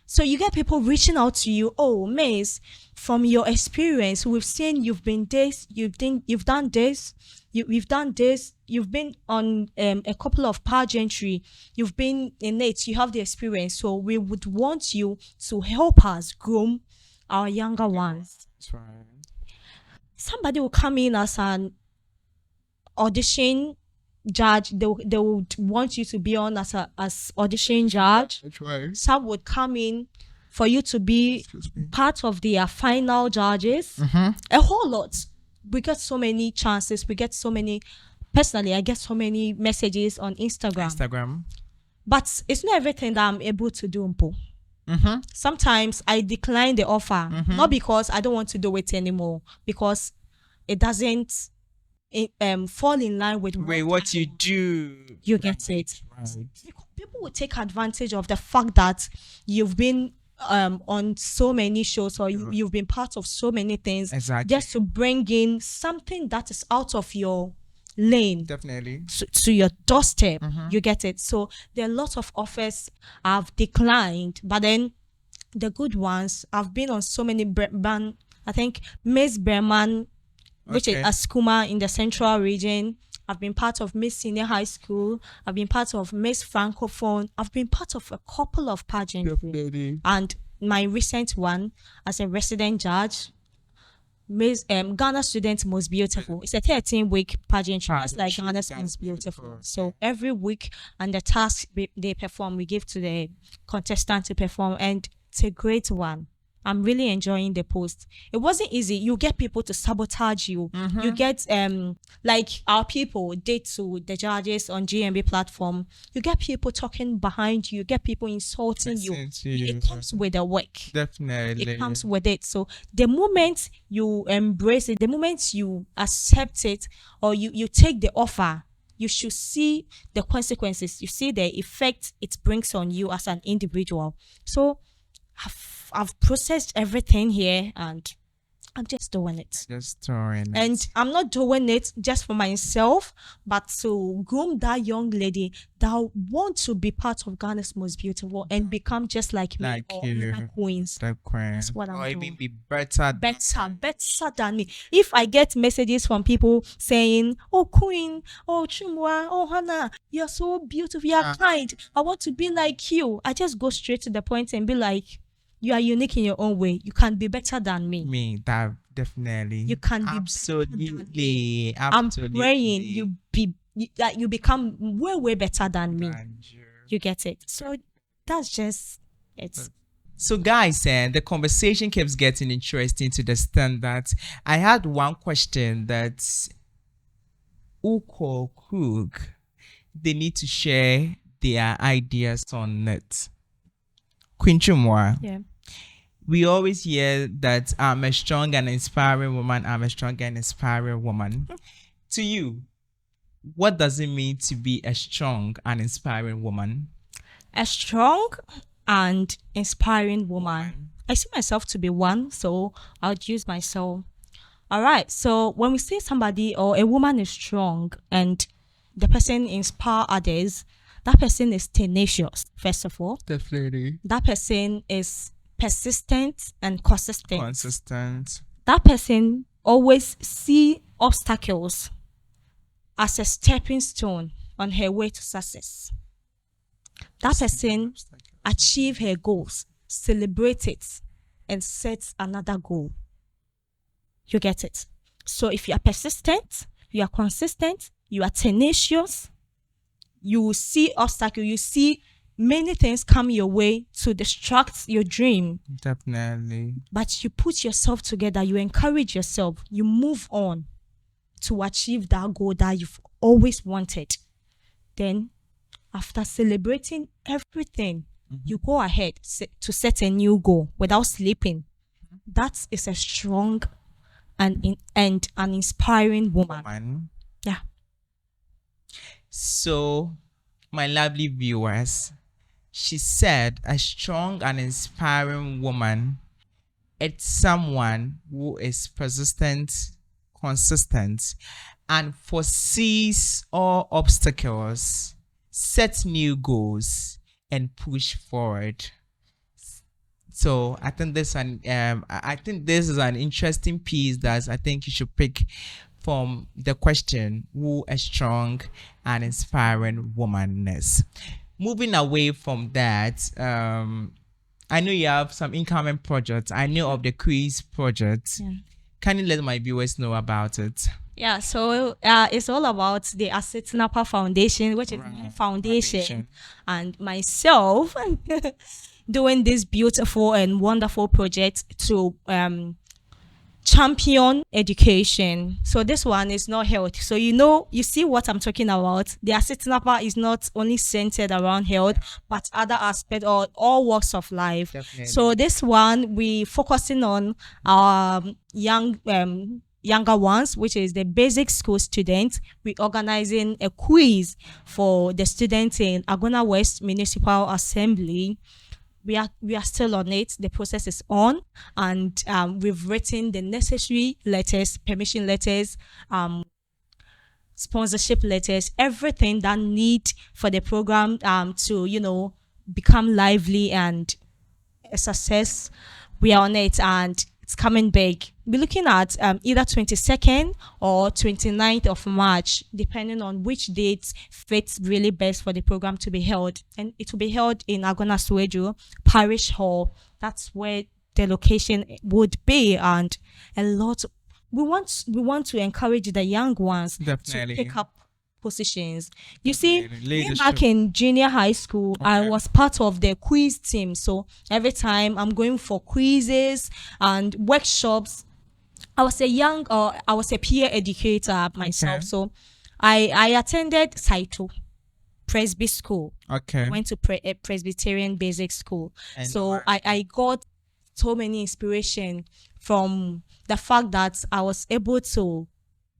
So you get people reaching out to you. Oh, Maze, from your experience, we've seen you've been this, you've done this, you've done this, you've been on a couple of pageantry, you've been in it, you have the experience. So we would want you to help us groom our younger ones.
That's right.
Somebody will come in as an audition judge. They would want you to be on as audition judge.
That's right.
Some would come in for you to be
Excuse me.
part of their final judges. A whole lot. We get so many chances. We get so many. Personally, I get so many messages on Instagram. But it's not everything that I'm able to do, Mpo. Sometimes I decline the offer, not because I don't want to do it anymore, because it doesn't fall in line with
What you do.
you get it.
Right.
People will take advantage of the fact that you've been on so many shows, or you've been part of so many things,
Exactly.
just to bring in something that is out of your lane
Definitely.
to your doorstep. You get it. So there are lots of offers I've declined, but then the good ones, I've been on so many I think Miss Berman, which is
Okay.
Askuma in the central region. I've been part of Miss Senior High School. I've been part of Miss Francophone. I've been part of a couple of pageants.
Definitely.
And my recent one as a resident judge. Miss Ghana Student Most Beautiful. It's a 13-week pageant, just like Ghana's Most Beautiful. So every week, and the task they perform, we give to the contestant to perform, and it's a great one. I'm really enjoying the post. It wasn't easy. You get people to sabotage you. You get like our people did to the judges on GMB platform. You get people talking behind you. You get people insulting you. It comes with the work.
Definitely.
It comes with it. So the moment you embrace it, the moment you accept it, or you take the offer, you should see the consequences. You see the effect it brings on you as an individual. So I've processed everything here, and I'm just doing it. And I'm not doing it just for myself, but to groom that young lady that want to be part of Ghana's Most Beautiful and become just like me,
Like
or
you,
other queens.
the queen.
That's what I'm
Or
doing.
even be better.
Better than me. If I get messages from people saying, "Oh Queen, oh Chumwa, oh Hannah, you're so beautiful, you're kind, I want to be like you," I just go straight to the point and be like, you are unique in your own way. You can be better than me.
Me, that definitely.
You can be
absolutely.
I'm praying you become way better than me. You get it? So that's just it.
So guys, the conversation keeps getting interesting to the extent that I had one question that Uko Cook, they need to share their ideas on it. Queen Chumwa.
Yeah.
We always hear that I'm a strong and inspiring woman. I'm a strong and inspiring woman. To you, what does it mean to be a strong and inspiring woman?
A strong and inspiring woman. I see myself to be one, so I'll use myself. All right. So when we say somebody or a woman is strong and the person inspire others, that person is tenacious, first of all.
Definitely.
That person is persistent and consistent. That person always see obstacles as a stepping stone on her way to success. That person achieve her goals, celebrate it, and set another goal. You get it? So if you are persistent, you are consistent, you are tenacious, you see obstacles, you see many things come your way to distract your dream.
Definitely.
But you put yourself together, you encourage yourself, you move on to achieve that goal that you've always wanted. Then, after celebrating everything, you go ahead to set a new goal without sleeping. That is a strong and an inspiring woman. Yeah.
So, my lovely viewers, she said a strong and inspiring woman, it's someone who is persistent, consistent, and foresees all obstacles, sets new goals, and push forward. So I think this is an interesting piece that I think you should pick from the question, who a strong and inspiring woman is. Moving away from that, I know you have some incoming projects. I know of the quiz project.
Yeah.
Can you let my viewers know about it?
Yeah, so it's all about the Asetinapa Foundation, which is my foundation, and myself doing this beautiful and wonderful project to champion education. So this one is not health. So you see what I'm talking about. The Asetinapa is not only centered around health, but other aspects or all walks of life.
Definitely.
So this one we focusing on younger ones, which is the basic school students. We're organizing a quiz for the students in Agona West Municipal Assembly. We are still on it. The process is on, and we've written the necessary letters, permission letters, sponsorship letters, everything that need for the program to become lively and a success. We are on it, and it's coming big. be looking at either 22nd or 29th of March, depending on which date fits really best for the program to be held. And it will be held in Agona Suejo Parish Hall. That's where the location would be. And a lot, we want to encourage the young ones to
Definitely.
pick up positions. You see,
Definitely.
me
Leadership.
back in junior high school, I
Okay.
was part of the quiz team. So every time I'm going for quizzes and workshops, I was a peer educator myself.
Okay.
So I attended Saito Presby School.
Okay.
Went to a Presbyterian basic school.
And
So I got so many inspiration from the fact that I was able to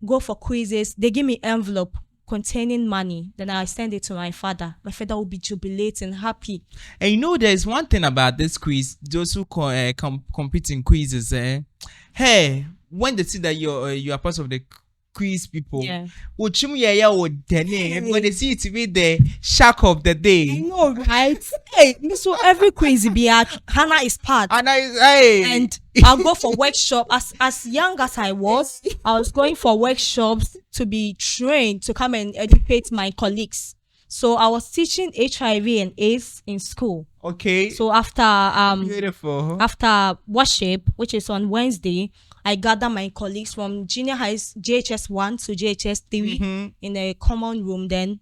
go for quizzes. They give me envelope containing money. Then I send it to my father. My father will be jubilating, happy.
And you know, there's one thing about this quiz. Those who compete in quizzes, hey, when they see that you are part of the quiz people,
Yeah.
when they see it to be the shock of the
I
day,
know, right? Hey, so every quiz be at Hannah is part.
and hey,
And I'll go for workshop. As young as I was going for workshops to be trained to come and educate my colleagues. So I was teaching HIV and AIDS in school.
okay,
So after
beautiful.
after worship, which is on Wednesday, I gather my colleagues from junior high JHS 1 to JHS 3 in a common room. Then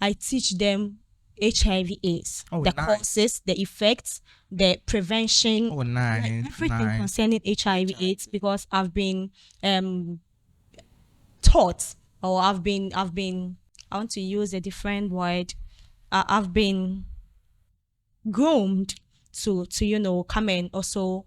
I teach them HIV AIDS,
Oh,
the
nice.
causes, the effects, the prevention,
Oh,
like
nice,
everything
nice.
concerning HIV AIDS, because I've been taught, or I've been I want to use a different word. I've been groomed to come and also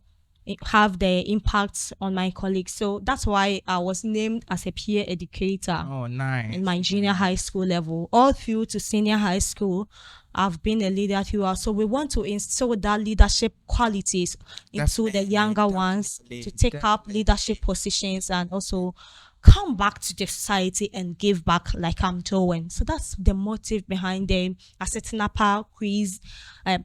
have the impact on my colleagues. So that's why I was named as a peer educator
Oh, nice.
in my junior high school level, all through to senior high school. I've been a leader throughout. So we want to instill that leadership qualities into the
Definitely,
younger ones
definitely,
to take up leadership positions and also come back to the society and give back like I'm doing. So that's the motive behind the Asetinapa quiz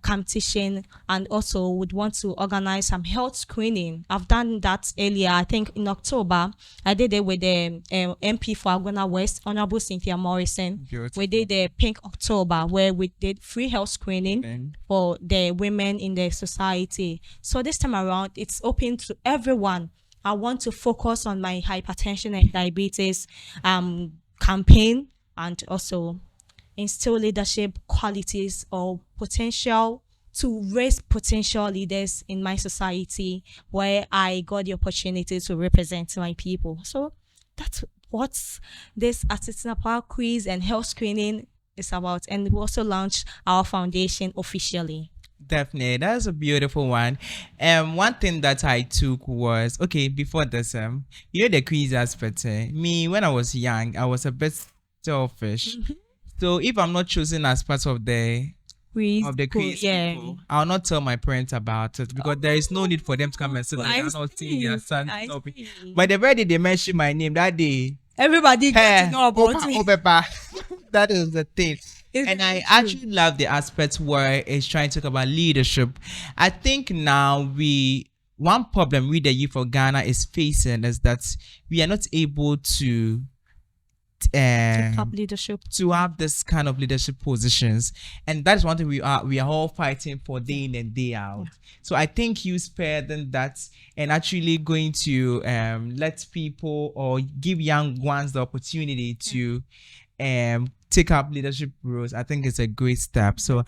competition, and also would want to organize some health screening. I've done that earlier. I think in October, I did it with the MP for Agona West, Honorable Cynthia Morrison.
Beautiful.
We did the Pink October, where we did free health screening
Then,
for the women in the society. So this time around, it's open to everyone. I want to focus on my hypertension and diabetes campaign, and also instill leadership qualities or potential to raise potential leaders in my society where I got the opportunity to represent my people. So that's what this artisanal power quiz and health screening is about. And we also launched our foundation officially.
definitely, that's a beautiful one. One thing that I took was, okay, before this, the quiz aspect. Me, when I was young, I was a bit selfish. So if I'm not chosen as part of the quiz,
yeah.
people, I'll not tell my parents about it, because there is no need for them to come and say that
I
I'm not seeing their son.
I
Stop it.
see.
But the very day they mentioned my name that day,
Everybody got to know about
Opa,
me.
Opepa. That is the thing.
It's
And I
true.
actually love the aspect where it's trying to talk about leadership. I think now one problem we the youth of Ghana is facing is that we are not able to
Top leadership.
to have this kind of leadership positions, and that is one thing we are all fighting for day in and day out. So I think you spare than that, and actually going to let people or give young ones the opportunity to take up leadership roles. I think it's a great step. So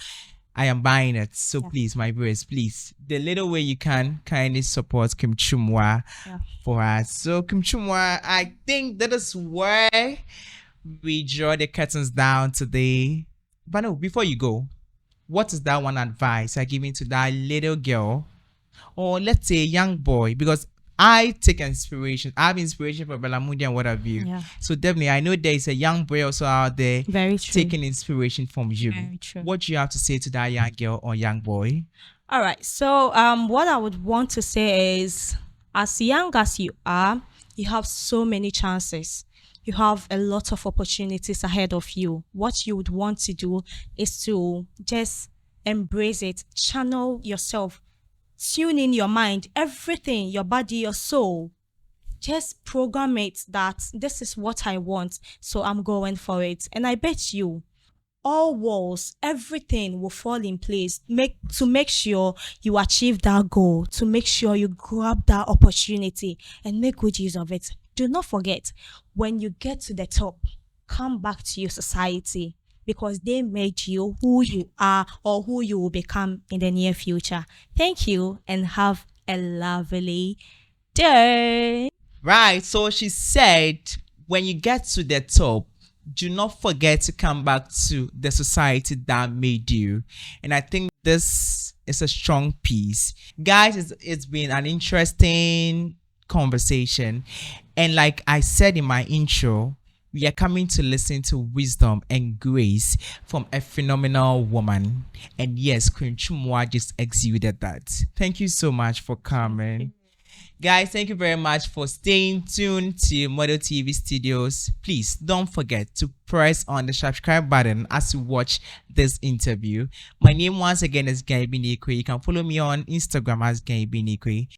I am buying it. So please, my viewers, please, the little way you can, kindly support Kim Chumwa for us. So Kim Chumwa, I think that is where we draw the curtains down today. But no, before you go, what is that one advice you're giving to that little girl, or let's say young boy? Because I take inspiration. I have inspiration from Belamundi and what have you.
Yeah.
So definitely, I know there is a young boy also out there
Very true.
taking inspiration from you.
Very true.
What do you have to say to that young girl or young boy?
All right. So what I would want to say is, as young as you are, you have so many chances. You have a lot of opportunities ahead of you. What you would want to do is to just embrace it, channel yourself, tune in your mind, everything, your body, your soul, Just program it that this is what I want, so I'm going for it. And I bet you all walls, everything will fall in place make sure you achieve that goal, to make sure you grab that opportunity and make good use of it. Do not forget, when you get to the top, come back to your society, because they made you who you are or who you will become in the near future. Thank you and have a lovely day.
Right. So she said, when you get to the top, do not forget to come back to the society that made you. And I think this is a strong piece. Guys, it's been an interesting conversation. And like I said in my intro, we are coming to listen to wisdom and grace from a phenomenal woman. And yes, Queen Chumwa just exuded that. Thank you so much for coming. Guys, thank you very much for staying tuned to Model TV Studios. Please don't forget to press on the subscribe button as you watch this interview. My name once again is Gaibi Nikwe. You can follow me on Instagram as Gaibi Nikwe.